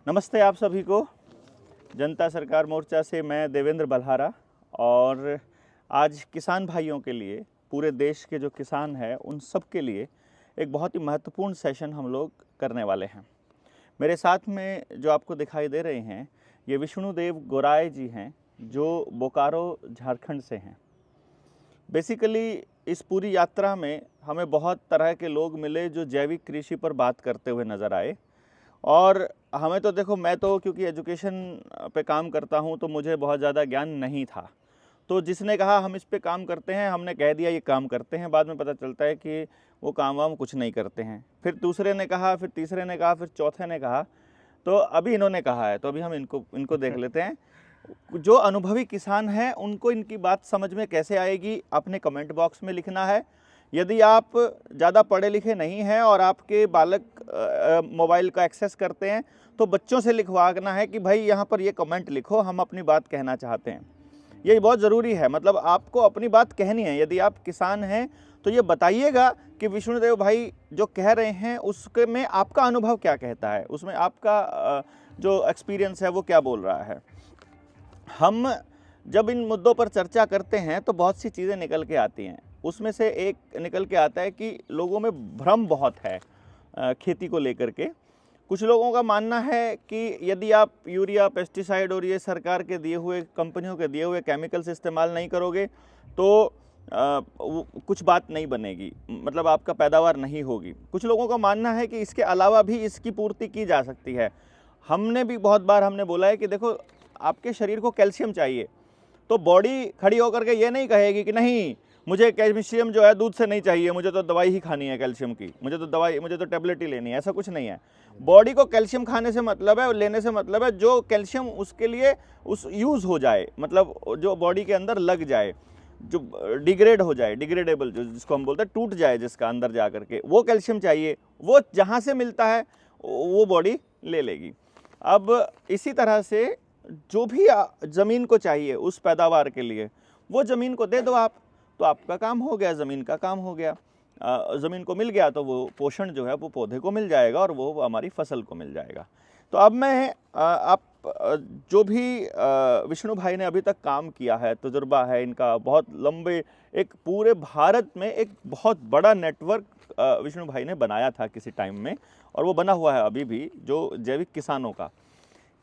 नमस्ते आप सभी को। जनता सरकार मोर्चा से मैं देवेंद्र बल्हारा और आज किसान भाइयों के लिए, पूरे देश के जो किसान हैं उन सब के लिए एक बहुत ही महत्वपूर्ण सेशन हम लोग करने वाले हैं। मेरे साथ में जो आपको दिखाई दे रहे हैं ये विष्णुदेव गोराय जी हैं, जो बोकारो झारखंड से हैं। बेसिकली इस पूरी यात्रा में हमें बहुत तरह के लोग मिले जो जैविक कृषि पर बात करते हुए नज़र आए। और हमें तो देखो, मैं तो क्योंकि एजुकेशन पे काम करता हूँ तो मुझे बहुत ज़्यादा ज्ञान नहीं था। तो जिसने कहा हम इस पे काम करते हैं, हमने कह दिया ये काम करते हैं। बाद में पता चलता है कि वो काम वाम कुछ नहीं करते हैं। फिर दूसरे ने कहा, फिर तीसरे ने कहा, फिर चौथे ने कहा, तो अभी इन्होंने कहा है। तो अभी हम इनको देख लेते हैं। जो अनुभवी किसान हैं उनको इनकी बात समझ में कैसे आएगी, आपने कमेंट बॉक्स में लिखना है। यदि आप ज़्यादा पढ़े लिखे नहीं हैं और आपके बालक मोबाइल का एक्सेस करते हैं तो बच्चों से लिखवाना है कि भाई यहाँ पर ये कमेंट लिखो, हम अपनी बात कहना चाहते हैं। ये बहुत ज़रूरी है, मतलब आपको अपनी बात कहनी है। यदि आप किसान हैं तो ये बताइएगा कि विष्णुदेव भाई जो कह रहे हैं उसके में आपका अनुभव क्या कहता है, उसमें आपका जो एक्सपीरियंस है वो क्या बोल रहा है। हम जब इन मुद्दों पर चर्चा करते हैं तो बहुत सी चीज़ें निकल के आती हैं। उसमें से एक निकल के आता है कि लोगों में भ्रम बहुत है खेती को लेकर के। कुछ लोगों का मानना है कि यदि आप यूरिया, पेस्टिसाइड और ये सरकार के दिए हुए, कंपनियों के दिए हुए केमिकल्स इस्तेमाल नहीं करोगे तो कुछ बात नहीं बनेगी, मतलब आपका पैदावार नहीं होगी। कुछ लोगों का मानना है कि इसके अलावा भी इसकी पूर्ति की जा सकती है। हमने भी बहुत बार हमने बोला है कि देखो, आपके शरीर को कैल्शियम चाहिए, तो बॉडी खड़ी होकर के ये नहीं कहेगी कि नहीं मुझे कैल्शियम जो है दूध से नहीं चाहिए, मुझे तो दवाई ही खानी है कैल्शियम की, मुझे तो टैबलेट ही लेनी है। ऐसा कुछ नहीं है। बॉडी को कैल्शियम खाने से मतलब है, लेने से मतलब है जो कैल्शियम उसके लिए उस यूज़ हो जाए, मतलब जो बॉडी के अंदर लग जाए, जो डिग्रेड हो जाए, डिग्रेडेबल जो जिसको हम बोलते हैं, टूट जाए जिसका अंदर जा करके, वो कैल्शियम चाहिए। वो जहाँ से मिलता है वो बॉडी ले लेगी। अब इसी तरह से जो भी ज़मीन को चाहिए उस पैदावार के लिए, वो ज़मीन को दे दो आप, तो आपका काम हो गया, ज़मीन का काम हो गया। ज़मीन को मिल गया तो वो पोषण जो है वो पौधे को मिल जाएगा और वो हमारी फसल को मिल जाएगा। तो अब मैं आप जो भी विष्णु भाई ने अभी तक काम किया है, तजुर्बा है इनका बहुत लंबे, एक पूरे भारत में एक बहुत बड़ा नेटवर्क विष्णु भाई ने बनाया था किसी टाइम में, और वो बना हुआ है अभी भी, जो जैविक किसानों का।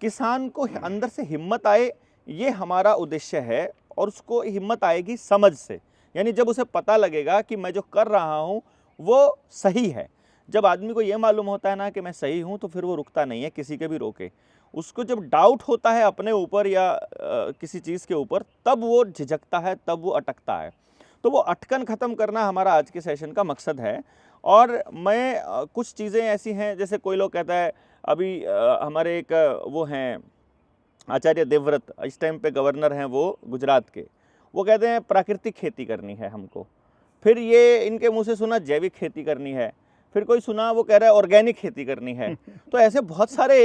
किसान को अंदर से हिम्मत आए, ये हमारा उद्देश्य है। और उसको हिम्मत आएगी समझ से, यानी जब उसे पता लगेगा कि मैं जो कर रहा हूँ वो सही है। जब आदमी को ये मालूम होता है ना कि मैं सही हूँ, तो फिर वो रुकता नहीं है किसी के भी रोके। उसको जब डाउट होता है अपने ऊपर या किसी चीज़ के ऊपर, तब वो झिझकता है, तब वो अटकता है। तो वो अटकन ख़त्म करना हमारा आज के सेशन का मकसद है। और मैं कुछ चीज़ें ऐसी हैं, जैसे कोई लोग कहता है, अभी हमारे एक वो हैं आचार्य देवव्रत, इस टाइम पे गवर्नर हैं वो गुजरात के, वो कहते हैं प्राकृतिक खेती करनी है हमको। फिर ये इनके मुंह से सुना जैविक खेती करनी है। फिर कोई सुना वो कह रहा है ऑर्गेनिक खेती करनी है। तो ऐसे बहुत सारे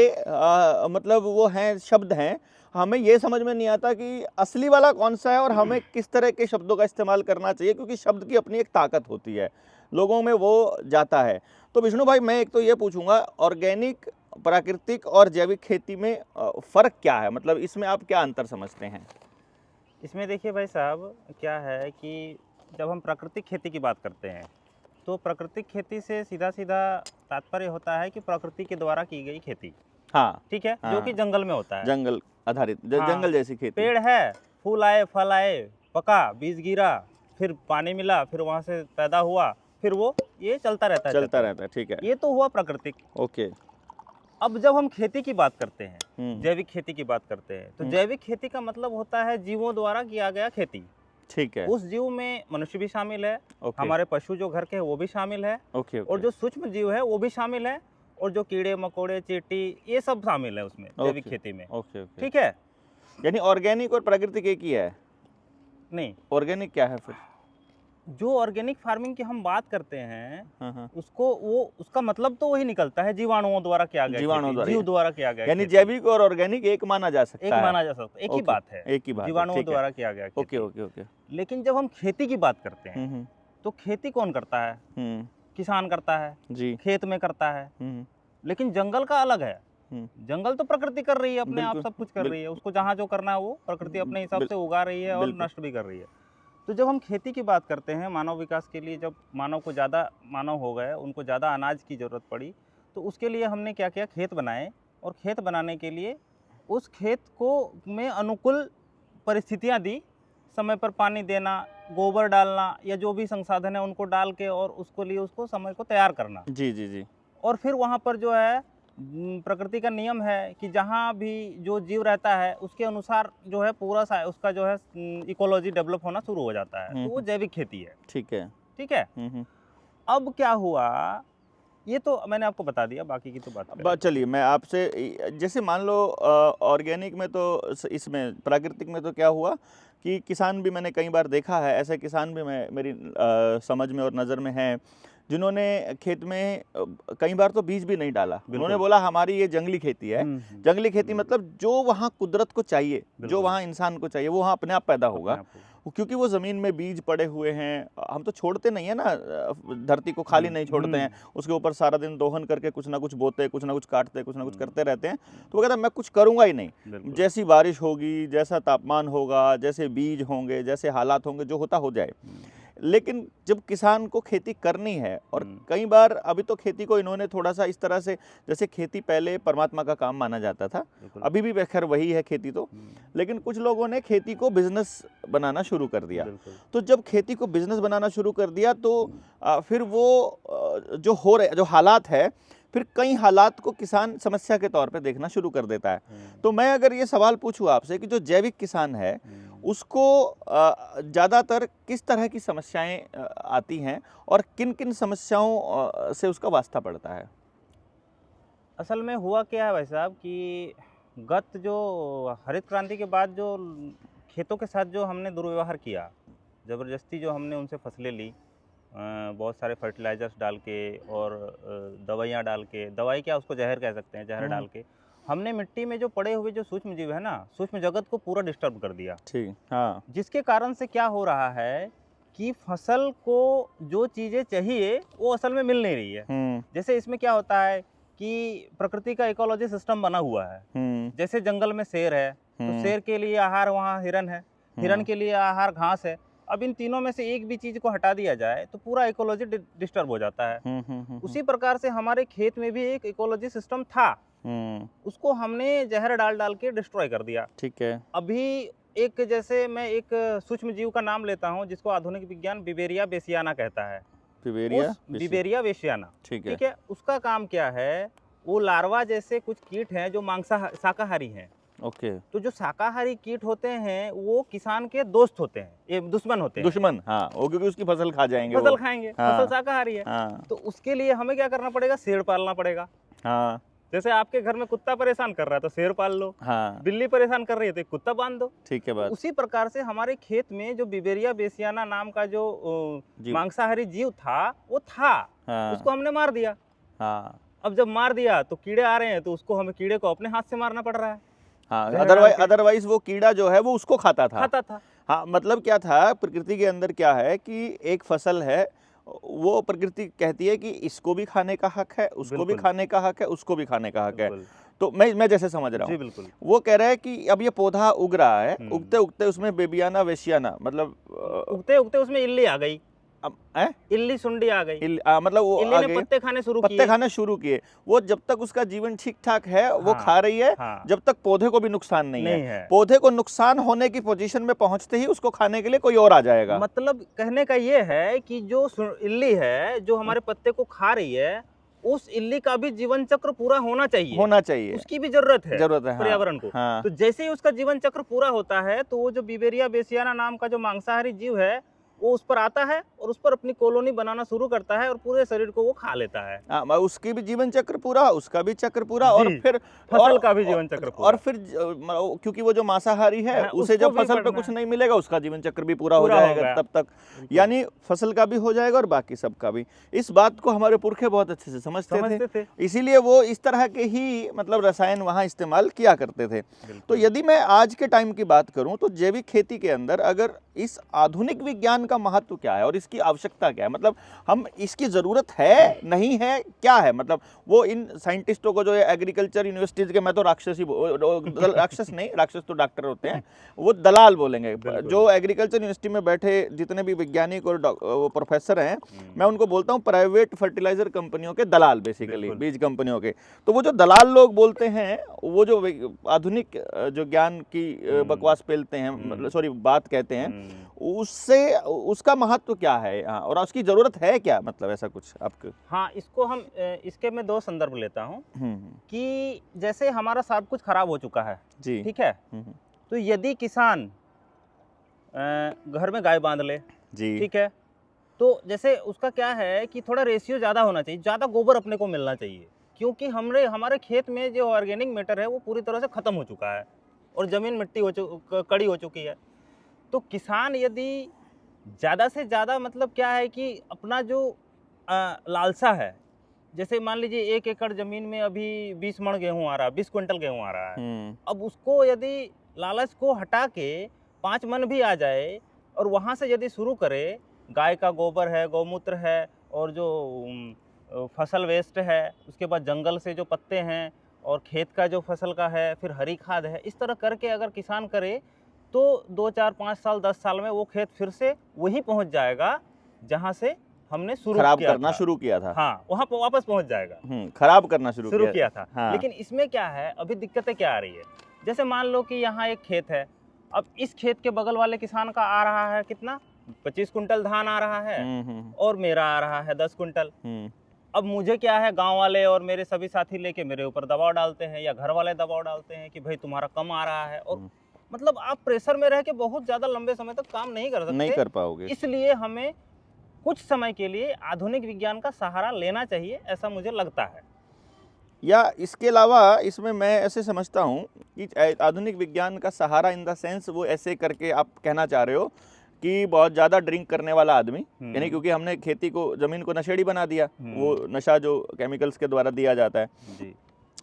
मतलब वो हैं, शब्द हैं। हमें ये समझ में नहीं आता कि असली वाला कौन सा है और हमें किस तरह के शब्दों का इस्तेमाल करना चाहिए, क्योंकि शब्द की अपनी एक ताकत होती है, लोगों में वो जाता है। तो विष्णु भाई, मैं एक तो ये पूछूंगा, ऑर्गेनिक, प्राकृतिक और जैविक खेती में फ़र्क क्या है, मतलब इसमें आप क्या अंतर समझते हैं? इसमें देखिए भाई साहब, क्या है कि जब हम प्राकृतिक खेती की बात करते हैं तो प्राकृतिक खेती से सीधा सीधा तात्पर्य होता है कि प्रकृति के द्वारा की गई खेती। हाँ, ठीक है, जो हाँ, कि जंगल में होता है। जंगल आधारित, हाँ, जंगल जैसी खेती। पेड़ है, फूल आए, फल आए, पका, बीज गिरा, फिर पानी मिला, फिर वहाँ से पैदा हुआ, फिर वो ये चलता रहता है, चलता रहता है, ठीक है। ये तो हुआ प्राकृतिक। ओके। अब जब हम खेती की बात करते हैं, हम्म, जैविक खेती की बात करते हैं, तो जैविक खेती का मतलब होता है जीवों द्वारा किया गया खेती। ठीक है। उस जीव में मनुष्य भी शामिल है, ओके, हमारे पशु जो घर के हैं वो भी शामिल है, ओके, और जो सूक्ष्म जीव है वो भी शामिल है, और जो कीड़े मकोड़े, चींटी, ये सब शामिल है उसमें, जैविक खेती में। Okay, okay. ठीक है। यानी ऑर्गेनिक और प्राकृतिक एक ही है? नहीं, ऑर्गेनिक क्या है फिर? जो ऑर्गेनिक फार्मिंग की हम बात करते हैं, हाँ, हाँ। उसका मतलब तो वही निकलता है, जीवाणुओं द्वारा किया गया जीवाणुओं द्वारा, जीव द्वारा किया गया यानी खेती। जैविक और ऑर्गेनिक एक माना जा सकता एक है? माना जा सकता है, एक ही ओके, बात है, एक ही बात है, जीवाणुओं ठीक है। द्वारा किया गया खेती। Okay, okay, okay. लेकिन जब हम खेती की बात करते हैं तो खेती कौन करता है? किसान करता है, जी। खेत में करता है। हम्म, लेकिन जंगल का अलग है। जंगल तो प्रकृति कर रही है अपने आप, बिल्कुल, सब कुछ कर रही है, उसको जहाँ जो करना है वो प्रकृति अपने हिसाब से उगा रही है और बिल्कुल। नष्ट भी कर रही है। तो जब हम खेती की बात करते हैं, मानव विकास के लिए जब मानव को ज़्यादा मानव हो गए, उनको ज़्यादा अनाज की ज़रूरत पड़ी, तो उसके लिए हमने क्या किया, खेत बनाए। और खेत बनाने के लिए उस खेत को में अनुकूल परिस्थितियाँ दी, समय पर पानी देना, गोबर डालना या जो भी संसाधन है उनको डाल के और उसको लिए उसको समय को तैयार करना। जी जी जी। और फिर वहाँ पर जो है प्रकृति का नियम है कि जहाँ भी जो जीव रहता है उसके अनुसार जो है पूरा उसका जो है इकोलॉजी डेवलप होना शुरू हो जाता है, तो वो जैविक खेती है। ठीक है। ठीक है। अब क्या हुआ, ये तो मैंने आपको बता दिया, बाकी की तो बात करेंगे। चलिए मैं आपसे, जैसे मान लो ऑर्गेनिक में तो इसमें प्राकृतिक में तो क्या हुआ कि किसान भी मैंने कई बार देखा है, ऐसे किसान भी मेरी समझ में और नज़र में हैं जिन्होंने खेत में कई बार तो बीज भी नहीं डाला। उन्होंने बोला हमारी ये जंगली खेती है। जंगली खेती मतलब जो वहाँ कुदरत को चाहिए, जो वहाँ इंसान को चाहिए, वो वहाँ अपने आप पैदा होगा, क्योंकि वो ज़मीन में बीज पड़े हुए हैं। हम तो छोड़ते नहीं है ना, धरती को खाली नहीं छोड़ते हैं, उसके ऊपर सारा दिन दोहन करके कुछ ना कुछ बोते, कुछ ना कुछ काटते, कुछ ना कुछ करते रहते हैं। तो वो कहता है मैं कुछ करूँगा ही नहीं, जैसी बारिश होगी, जैसा तापमान होगा, जैसे बीज होंगे, जैसे हालात होंगे, जो होता हो जाए। लेकिन जब किसान को खेती करनी है, और कई बार अभी तो खेती को इन्होंने थोड़ा सा इस तरह से, जैसे खेती पहले परमात्मा का काम माना जाता था, अभी भी खैर वही है खेती तो, लेकिन कुछ लोगों ने खेती को बिजनेस बनाना शुरू कर दिया। तो जब खेती को बिजनेस बनाना शुरू कर दिया तो फिर वो जो हो रहे जो हालात है, फिर कई हालात को किसान समस्या के तौर पे देखना शुरू कर देता है। तो मैं अगर ये सवाल पूछूं आपसे कि जो जैविक किसान है उसको ज़्यादातर किस तरह की समस्याएं आती हैं और किन किन समस्याओं से उसका वास्ता पड़ता है? असल में हुआ क्या है भाई साहब कि गत जो हरित क्रांति के बाद जो खेतों के साथ जो हमने दुर्व्यवहार किया, ज़बरदस्ती जो हमने उनसे फसलें ली, बहुत सारे फर्टिलाइजर्स डाल के और दवाइयाँ डाल के, दवाई क्या उसको जहर कह सकते हैं, जहर डाल के हमने मिट्टी में जो पड़े हुए जो सूक्ष्म जीव है ना, सूक्ष्म जगत को पूरा डिस्टर्ब कर दिया। ठीक, हाँ। जिसके कारण से क्या हो रहा है कि फसल को जो चीज़ें चाहिए वो असल में मिल नहीं रही है। जैसे इसमें क्या होता है कि प्रकृति का इकोलॉजी सिस्टम बना हुआ है। जैसे जंगल में शेर है, तो शेर के लिए आहार वहाँ हिरन है, हिरन के लिए आहार घास है। अब इन तीनों में से एक भी चीज को हटा दिया जाए तो पूरा इकोलॉजी डिस्टर्ब हो जाता है। उसी प्रकार से हमारे खेत में भी एक इकोलॉजी सिस्टम था, उसको हमने जहर डाल डाल के डिस्ट्रॉय कर दिया। ठीक है। अभी एक, जैसे मैं एक सूक्ष्म जीव का नाम लेता हूँ जिसको आधुनिक विज्ञान बिवेरिया बेसियाना कहता है। बिवेरिया बेसियाना, ठीक है। उसका काम क्या है, वो लार्वा जैसे कुछ कीट हैं जो शाकाहारी हैं। ओके। तो जो शाकाहारी कीट होते हैं वो किसान के दोस्त होते हैं, ये दुश्मन होते हैं। दुश्मन, हाँ, वो क्योंकि उसकी फसल खा जाएंगे, फसल खाएंगे, हाँ, फसल शाकाहारी है। हाँ। तो उसके लिए हमें क्या करना पड़ेगा, शेर पालना पड़ेगा। हाँ। जैसे आपके घर में कुत्ता परेशान कर रहा है तो शेर पाल लो। हाँ। बिल्ली परेशान कर रही है तो एक कुत्ता बांध दो। ठीक है बात। तो उसी प्रकार से हमारे खेत में जो बिवेरिया बेसियाना नाम का जो मांसाहारी जीव था वो था। हाँ। उसको हमने मार दिया। हाँ। अब जब मार दिया तो कीड़े आ रहे हैं, तो उसको हमें कीड़े को अपने हाथ से मारना पड़ रहा है। हाँ, अदरवाइज वो कीड़ा जो है वो उसको खाता था। हाँ, मतलब क्या था, प्रकृति के अंदर क्या है कि एक फसल है, वो प्रकृति कहती है कि इसको भी खाने का हक है, उसको भी खाने का हक है, उसको भी खाने का हक है। तो मैं जैसे समझ रहा हूँ, वो कह रहा है कि अब ये पौधा उग रहा है, उगते उगते उसमें बेबियाना वेशियाना, मतलब उगते उगते उसमें इल्ली आ गई, इल्ली सुंडी आ गई, मतलब वो इल्ली ने पत्ते खाने शुरू किए। वो जब तक उसका जीवन ठीक ठाक है वो खा रही है, जब तक पौधे को भी नुकसान नहीं है। पौधे को नुकसान होने की पोजीशन में पहुंचते ही उसको खाने के लिए कोई और आ जाएगा। मतलब कहने का ये है कि जो इल्ली है जो हमारे पत्ते को खा रही है, उस इल्ली का भी जीवन चक्र पूरा होना चाहिए, उसकी भी जरूरत है पर्यावरण को। तो जैसे ही उसका जीवन चक्र पूरा होता है तो वो जो बिवेरिया बेसियाना नाम का जो मांसाहारी जीव है वो उस पर आता है और उस पर अपनी कॉलोनी बनाना शुरू करता है और पूरे शरीर को वो खा लेता है। उसकी भी जीवन चक्र पूरा, उसका भी चक्र पूरा, और फिर फसल का भी जीवन चक्र पूरा। और फिर क्योंकि वो जो मांसाहारी है उसे जब फसल पे कुछ नहीं मिलेगा उसका जीवन चक्र भी पूरा हो जाएगा तब तक, यानी फसल का भी हो जाएगा और बाकी सबका भी। इस बात को हमारे पुरखे बहुत अच्छे से समझते थे, इसीलिए वो इस तरह के ही मतलब रसायन वहाँ इस्तेमाल किया करते थे। तो यदि मैं आज के टाइम की बात करूँ तो जैविक खेती के अंदर अगर इस आधुनिक विज्ञान का महत्व क्या है और इसकी इसकी आवश्यकता क्या है, मतलब हम इसकी ज़रूरत है नहीं है क्या है, मतलब वो इन साइंटिस्टों को जो एग्रीकल्चर यूनिवर्सिटीज़ के, मैं तो राक्षस ही राक्षस नहीं, राक्षस तो डॉक्टर होते हैं, वो दलाल बोलेंगे, जो एग्रीकल्चर यूनिवर्सिटी में बैठे जितने भी वैज्ञानिक और प्रोफेसर हैं, मैं उनको बोलता हूँ प्राइवेट फर्टिलाइजर कंपनियों के दलाल, बेसिकली बीज कंपनियों के। तो वो जो दलाल लोग बोलते हैं, वो जो आधुनिक जो ज्ञान की बकवास पेलते हैं, मतलब सॉरी बात कहते हैं, उससे उसका महत्व क्या है और उसकी जरूरत है क्या, मतलब ऐसा कुछ आपको? हाँ, इसको हम इसके मैं दो संदर्भ लेता हूँ कि जैसे हमारा सब कुछ खराब हो चुका है जी, ठीक है, तो यदि किसान घर में गाय बांध ले जी, ठीक है, तो जैसे उसका क्या है कि थोड़ा रेशियो ज़्यादा होना चाहिए, ज़्यादा गोबर अपने को मिलना चाहिए, क्योंकि हमारे खेत में जो ऑर्गेनिक मैटर है वो पूरी तरह से ख़त्म हो चुका है और ज़मीन मिट्टी कड़ी हो चुकी है। तो किसान यदि ज़्यादा से ज़्यादा, मतलब क्या है कि अपना जो लालसा है, जैसे मान लीजिए 1 एकड़ ज़मीन में अभी 20 मण गेहूँ आ रहा है, 20 क्विंटल गेहूँ आ रहा है, अब उसको यदि लालच को हटा के 5 मन भी आ जाए और वहाँ से यदि शुरू करे, गाय का गोबर है, गौमूत्र है, और जो फसल वेस्ट है, उसके बाद जंगल से जो पत्ते हैं, और खेत का जो फसल का है, फिर हरी खाद है, इस तरह करके अगर किसान करे तो 2, 4, 5 साल 10 साल में वो खेत फिर से वही पहुंच जाएगा जहां से हमने खराब करना शुरू किया था। हाँ, वहां पर वापस पहुंच जाएगा। खराब करना शुरू किया था। हाँ। लेकिन इसमें क्या है, अभी दिक्कतें क्या आ रही है, जैसे मान लो कि यहाँ एक खेत है, अब इस खेत के बगल वाले किसान का आ रहा है कितना, 25 कुंटल धान आ रहा है और मेरा आ रहा है 10 कुंटल। अब मुझे क्या है, गांव वाले और मेरे सभी साथी लेके मेरे ऊपर दबाव डालते हैं, या घर वाले दबाव डालते हैं कि भाई तुम्हारा कम आ रहा है, और मतलब आप प्रेशर में रह के बहुत ज्यादा लंबे समय तक काम नहीं कर सकते, नहीं कर पाओगे। इसलिए हमें कुछ समय के लिए आधुनिक विज्ञान का सहारा लेना चाहिए, ऐसा मुझे लगता है। या इसके अलावा इसमें मैं ऐसे समझता हूँ कि आधुनिक विज्ञान का सहारा इन द सेंस वो ऐसे करके आप कहना चाह रहे हो कि बहुत ज़्यादा ड्रिंक करने वाला आदमी, यानी क्योंकि हमने खेती को, ज़मीन को नशेड़ी बना दिया, वो नशा जो केमिकल्स के द्वारा दिया जाता है जी।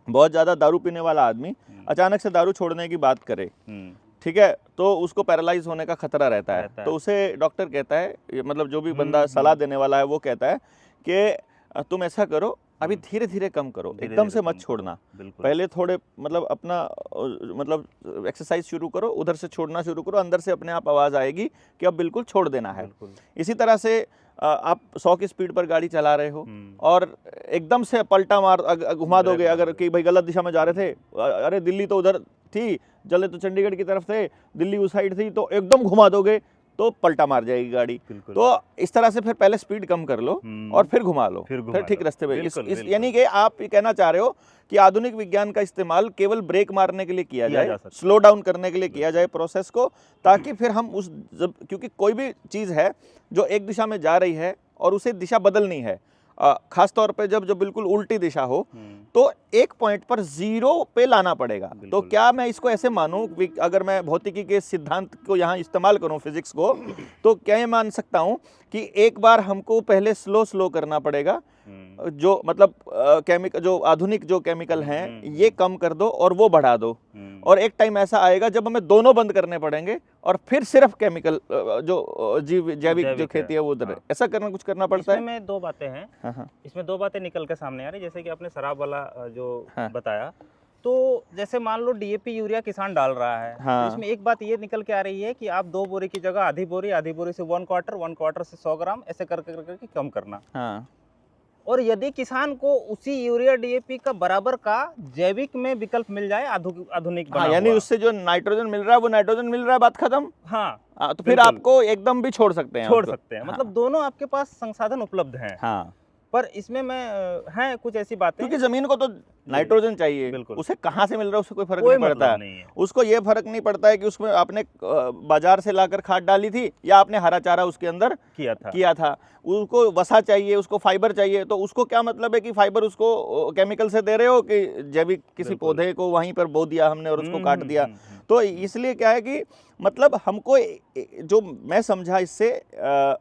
बहुत ज़्यादा दारू पीने वाला आदमी अचानक से दारू छोड़ने की बात करे, ठीक है, तो उसको पैरालाइज होने का खतरा रहता है। तो उसे डॉक्टर कहता है, मतलब जो भी बंदा सलाह देने वाला है वो कहता है कि तुम ऐसा करो, अभी धीरे धीरे कम करो, एकदम से मत छोड़ना, पहले थोड़े मतलब अपना मतलब एक्सरसाइज शुरू करो, उधर से छोड़ना शुरू करो, अंदर से अपने आप आवाज़ आएगी कि अब बिल्कुल छोड़ देना है। इसी तरह से आप 100 की स्पीड पर गाड़ी चला रहे हो और एकदम से पलटा मार घुमा दोगे, अगर कि भाई गलत दिशा में जा रहे थे, अरे दिल्ली तो उधर थी, चले तो चंडीगढ़ की तरफ थे, दिल्ली उस साइड थी, तो एकदम घुमा दोगे तो पलटा मार जाएगी गाड़ी। तो इस तरह से फिर पहले स्पीड कम कर लो और फिर घुमा लो, फिर ठीक रास्ते पे। यानी कि आप ये कहना चाह रहे हो कि आधुनिक विज्ञान का इस्तेमाल केवल ब्रेक मारने के लिए किया जाए, स्लो डाउन करने के लिए किया जाए प्रोसेस को, ताकि फिर हम उस क्योंकि कोई भी चीज़ है जो एक दिशा में जा रही है और उसे दिशा बदलनी है, खास तौर पे जब बिल्कुल उल्टी दिशा हो, तो एक पॉइंट पर 0 पे लाना पड़ेगा। तो क्या मैं इसको ऐसे मानूं, अगर मैं भौतिकी के सिद्धांत को यहाँ इस्तेमाल करूं, फिजिक्स को, तो क्या ये मान सकता हूं कि एक बार हमको पहले स्लो करना पड़ेगा, जो मतलब केमिकल, जो आधुनिक जो केमिकल हैं ये कम कर दो और वो बढ़ा दो, और एक टाइम ऐसा आएगा जब हमें दोनों बंद करने पड़ेंगे और फिर सिर्फ केमिकल जो जैविक जो खेती है वो उधर, ऐसा कुछ करना पड़ता है। इसमें 2 बातें हैं, इसमें 2 बातें निकल के सामने आ रही, जैसे कि आपने शराब वाला जो बताया, तो जैसे मान लो डीएपी यूरिया किसान डाल रहा है, तो इसमें एक बात ये निकल के आ रही है कि आप 2 बोरी की जगह आधी बोरी से 1 क्वार्टर से 100 ग्राम ऐसे करके कम करना। और यदि किसान को उसी यूरिया डीएपी का बराबर का जैविक में विकल्प मिल जाए, आधुनिक यानी उससे जो नाइट्रोजन मिल रहा है वो नाइट्रोजन मिल रहा है, बात खत्म। हाँ, तो फिर आपको एकदम भी छोड़ सकते हैं, मतलब दोनों आपके पास संसाधन उपलब्ध हैं। पर इसमें मैं है कुछ ऐसी बातें, क्योंकि जमीन को तो नाइट्रोजन चाहिए, उसे कहाँ से मिल रहा है उससे कोई फर्क नहीं पड़ता है। उसको ये फर्क नहीं पड़ता है कि उसमें आपने बाजार से लाकर खाद डाली थी या आपने हरा चारा उसके अंदर किया था। उसको वसा चाहिए, उसको फाइबर चाहिए, तो उसको क्या मतलब है कि फाइबर उसको केमिकल से दे रहे हो कि जैविक किसी पौधे को वहीं पर बो दिया हमने और उसको काट दिया। तो इसलिए क्या है कि मतलब हमको जो मैं समझा इससे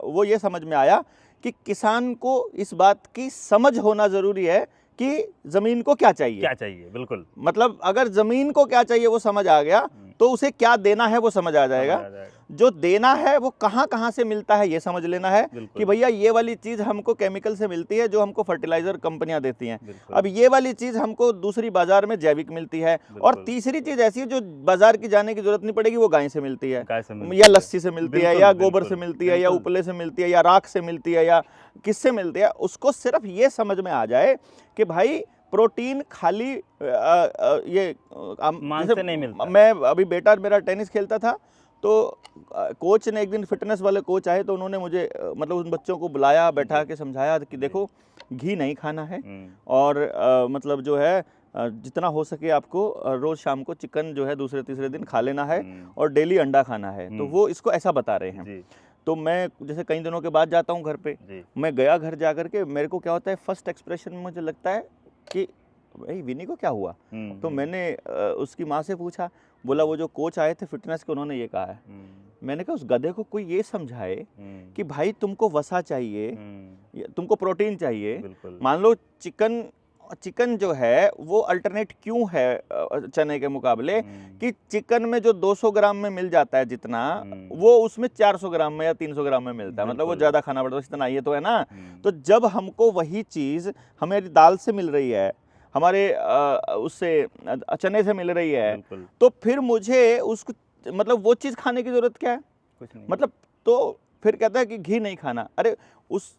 वो ये समझ में आया कि किसान को इस बात की समझ होना जरूरी है कि जमीन को क्या चाहिए। बिल्कुल, मतलब अगर जमीन को क्या चाहिए वो समझ आ गया तो उसे क्या देना है वो समझ आ जाएगा। जो देना है वो कहाँ कहाँ से मिलता है ये समझ लेना है कि भैया ये वाली चीज़ हमको केमिकल से मिलती है जो हमको फर्टिलाइजर कंपनियां देती हैं, अब ये वाली चीज़ हमको दूसरी बाजार में जैविक मिलती है, और तीसरी चीज़ ऐसी है जो बाजार की जाने की जरूरत नहीं पड़ेगी, वो गाय से मिलती है, या लस्सी से मिलती है, या गोबर से मिलती है, या उपले से मिलती है, या राख से मिलती है, या किससे मिलती है। उसको सिर्फ ये समझ में आ जाए कि भाई प्रोटीन खाली ये मांस से नहीं मिलता। मैं अभी बेटा मेरा टेनिस खेलता था, तो कोच ने एक दिन, फिटनेस वाले कोच आए, तो उन्होंने मुझे मतलब उन बच्चों को बुलाया, बैठा के समझाया कि देखो घी नहीं खाना है, और मतलब जो है जितना हो सके आपको रोज शाम को चिकन जो है दूसरे तीसरे दिन खा लेना है, और डेली अंडा खाना है। तो वो इसको ऐसा बता रहे हैं। तो मैं जैसे कई दिनों के बाद जाता हूँ घर पे, मैं गया घर जा करके, मेरे को क्या होता है फर्स्ट एक्सप्रेशन में मुझे लगता है कि भाई विनी को क्या हुआ। तो मैंने उसकी माँ से पूछा, बोला वो जो कोच आए थे फिटनेस के उन्होंने ये कहा है। मैंने कहा उस गधे को कोई ये समझाए कि भाई तुमको वसा चाहिए, तुमको प्रोटीन चाहिए। मान लो चिकन जो है वो अल्टरनेट क्यों है चने के मुकाबले, कि चिकन में जो 200 ग्राम में मिल जाता है जितना, वो उसमें 400 ग्राम में या 300 ग्राम में मिलता है, मतलब वो ज़्यादा खाना पड़ता है, इतना ये तो है ना। तो जब हमको वही चीज़ हमारी दाल से मिल रही है, हमारे उससे चने से मिल रही है, तो फिर मुझे उसको मतलब वो चीज़ खाने की ज़रूरत क्या है, कुछ नहीं। मतलब तो फिर कहता है कि घी नहीं खाना। अरे उस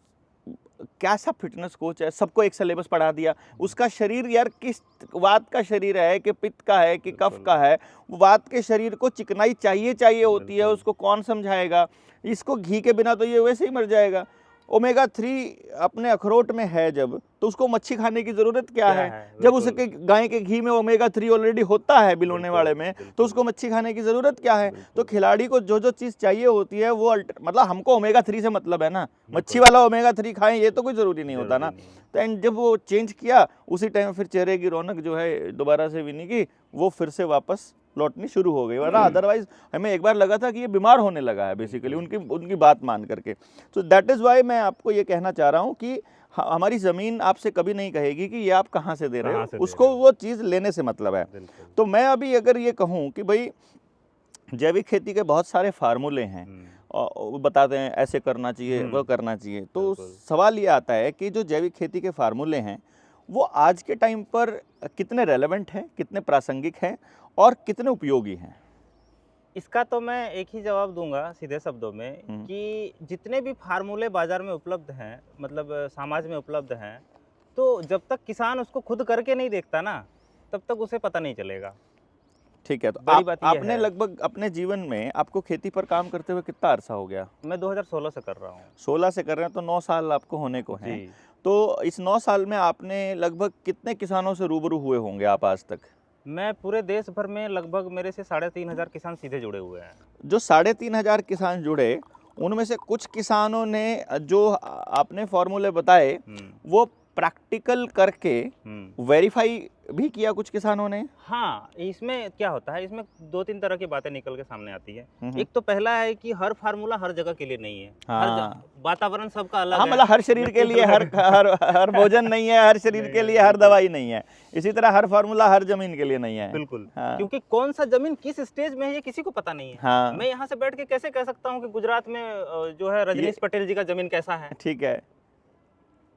कैसा फिटनेस कोच है, सबको एक सिलेबस पढ़ा दिया। उसका शरीर यार किस वात का शरीर है, कि पित्त का है, कि कफ का है, वात के शरीर को चिकनाई चाहिए होती है, उसको कौन समझाएगा। इसको घी के बिना तो ये वैसे ही मर जाएगा। ओमेगा 3 अपने अखरोट में है जब, तो उसको मच्छी खाने की जरूरत क्या है? जब उसके गाय के घी में ओमेगा 3 ऑलरेडी होता है बिलोने वाले में, तो उसको मच्छी खाने की जरूरत क्या है? तो खिलाड़ी को जो जो चीज चाहिए होती है वो मतलब हमको ओमेगा 3 से मतलब है ना, मच्छी वाला ओमेगा 3 खाएं ये तो कोई जरूरी नहीं होता ना। तो एंड जब वो चेंज किया, उसी टाइम फिर चेहरे की रौनक जो है दोबारा से विनी की वो फिर से वापस लौटनी शुरू हो गई, वरना अदरवाइज हमें एक बार लगा था कि ये बीमार होने लगा है बेसिकली उनकी बात मान करके। तो दैट इज़ वाई मैं आपको ये कहना चाह रहा हूँ कि हमारी ज़मीन आपसे कभी नहीं कहेगी कि ये आप कहाँ से दे रहे हो, उसको वो चीज़ लेने से मतलब है। तो मैं अभी अगर ये कहूँ कि भाई जैविक खेती के बहुत सारे फार्मूले हैं, और बताते हैं ऐसे करना चाहिए, वो करना चाहिए, तो सवाल ये आता है कि जो जैविक खेती के फार्मूले हैं वो आज के टाइम पर कितने रेलेवेंट हैं, कितने प्रासंगिक हैं, और कितने उपयोगी हैं? इसका तो मैं एक ही जवाब दूंगा सीधे शब्दों में कि जितने भी फार्मूले बाजार में उपलब्ध हैं, मतलब समाज में उपलब्ध हैं, तो जब तक किसान उसको खुद करके नहीं देखता ना, तब तक उसे पता नहीं चलेगा। ठीक है, तो आपने लगभग अपने जीवन में आपको खेती पर काम करते हुए कितना अरसा हो गया? मैं 2016 से कर रहा हूँ। 16 से कर रहे हैं, तो 9 साल आपको होने को हैं। तो इस 9 साल में आपने लगभग कितने किसानों से रूबरू हुए होंगे आप आज तक? मैं पूरे देश भर में लगभग मेरे से 3,500 किसान सीधे जुड़े हुए हैं। जो 3,500 किसान जुड़े, उनमें से कुछ किसानों ने जो आपने फॉर्मूले बताए वो प्रैक्टिकल करके वेरीफाई भी किया कुछ किसानों ने? हाँ, इसमें क्या होता है, इसमें 2-3 तरह की बातें निकल के सामने आती है। एक तो पहला है कि हर फार्मूला हर जगह के लिए नहीं है। हाँ। वातावरण सबका अलग है। मतलब हर शरीर के लिए हर भोजन नहीं है, हर शरीर के लिए हर दवाई नहीं है। इसी तरह हर फार्मूला हर जमीन के लिए नहीं है। बिल्कुल। हाँ। क्योंकि कौन सा जमीन किस स्टेज में है ये किसी को पता नहीं है। हाँ। मैं यहाँ से बैठ के कैसे कह सकता हूँ कि गुजरात में जो है रजनीश पटेल जी का जमीन कैसा है? ठीक है,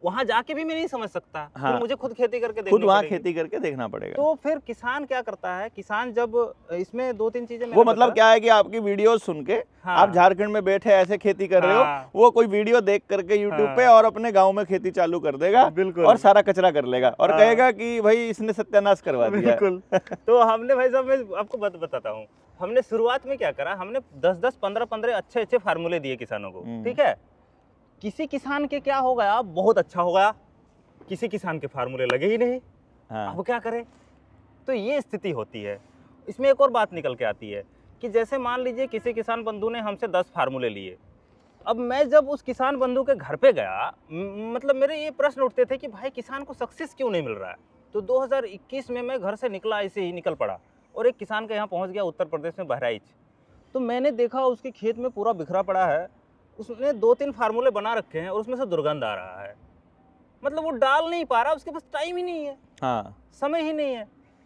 वहां जाके भी मैं नहीं समझ सकता। हाँ। फिर मुझे खुद खेती करके खुद वहाँ खेती करके देखना पड़ेगा। तो फिर किसान क्या करता है, किसान जब इसमें 2-3 चीजें वो मतलब क्या है कि आपकी वीडियो सुन के हाँ। आप झारखंड में बैठे ऐसे खेती कर रहे हो, वो कोई वीडियो देख करके यूट्यूब पे और अपने गांव में खेती चालू कर देगा और सारा कचरा कर लेगा और कहेगा कि भाई इसने सत्यानाश करवा दिया। बिल्कुल। तो हमने भाई साहब, मैं आपको बताता हूँ, हमने शुरुआत में क्या करा, हमने 10-10, 15-15 अच्छे फार्मूले दिए किसानों को। ठीक है, किसी किसान के क्या हो गया, बहुत अच्छा हो गया, किसी किसान के फार्मूले लगे ही नहीं। हाँ। अब क्या करें? तो ये स्थिति होती है। इसमें एक और बात निकल के आती है कि जैसे मान लीजिए किसी किसान बंधु ने हमसे 10 फार्मूले लिए। अब मैं जब उस किसान बंधु के घर पे गया, मतलब मेरे ये प्रश्न उठते थे कि भाई किसान को सक्सेस क्यों नहीं मिल रहा है। तो 2021 में मैं घर से निकला, ऐसे ही निकल पड़ा और एक किसान के यहाँ पहुँच गया, उत्तर प्रदेश में बहराइच। तो मैंने देखा उसके खेत में पूरा बिखरा पड़ा है, उसने 2-3 फार्मूले बना रखे हैं और उसमें से दुर्गंध आ रहा है। मतलब वो डाल नहीं पा रहा, उसके पास टाइम ही नहीं है। हाँ। समय ही नहीं है।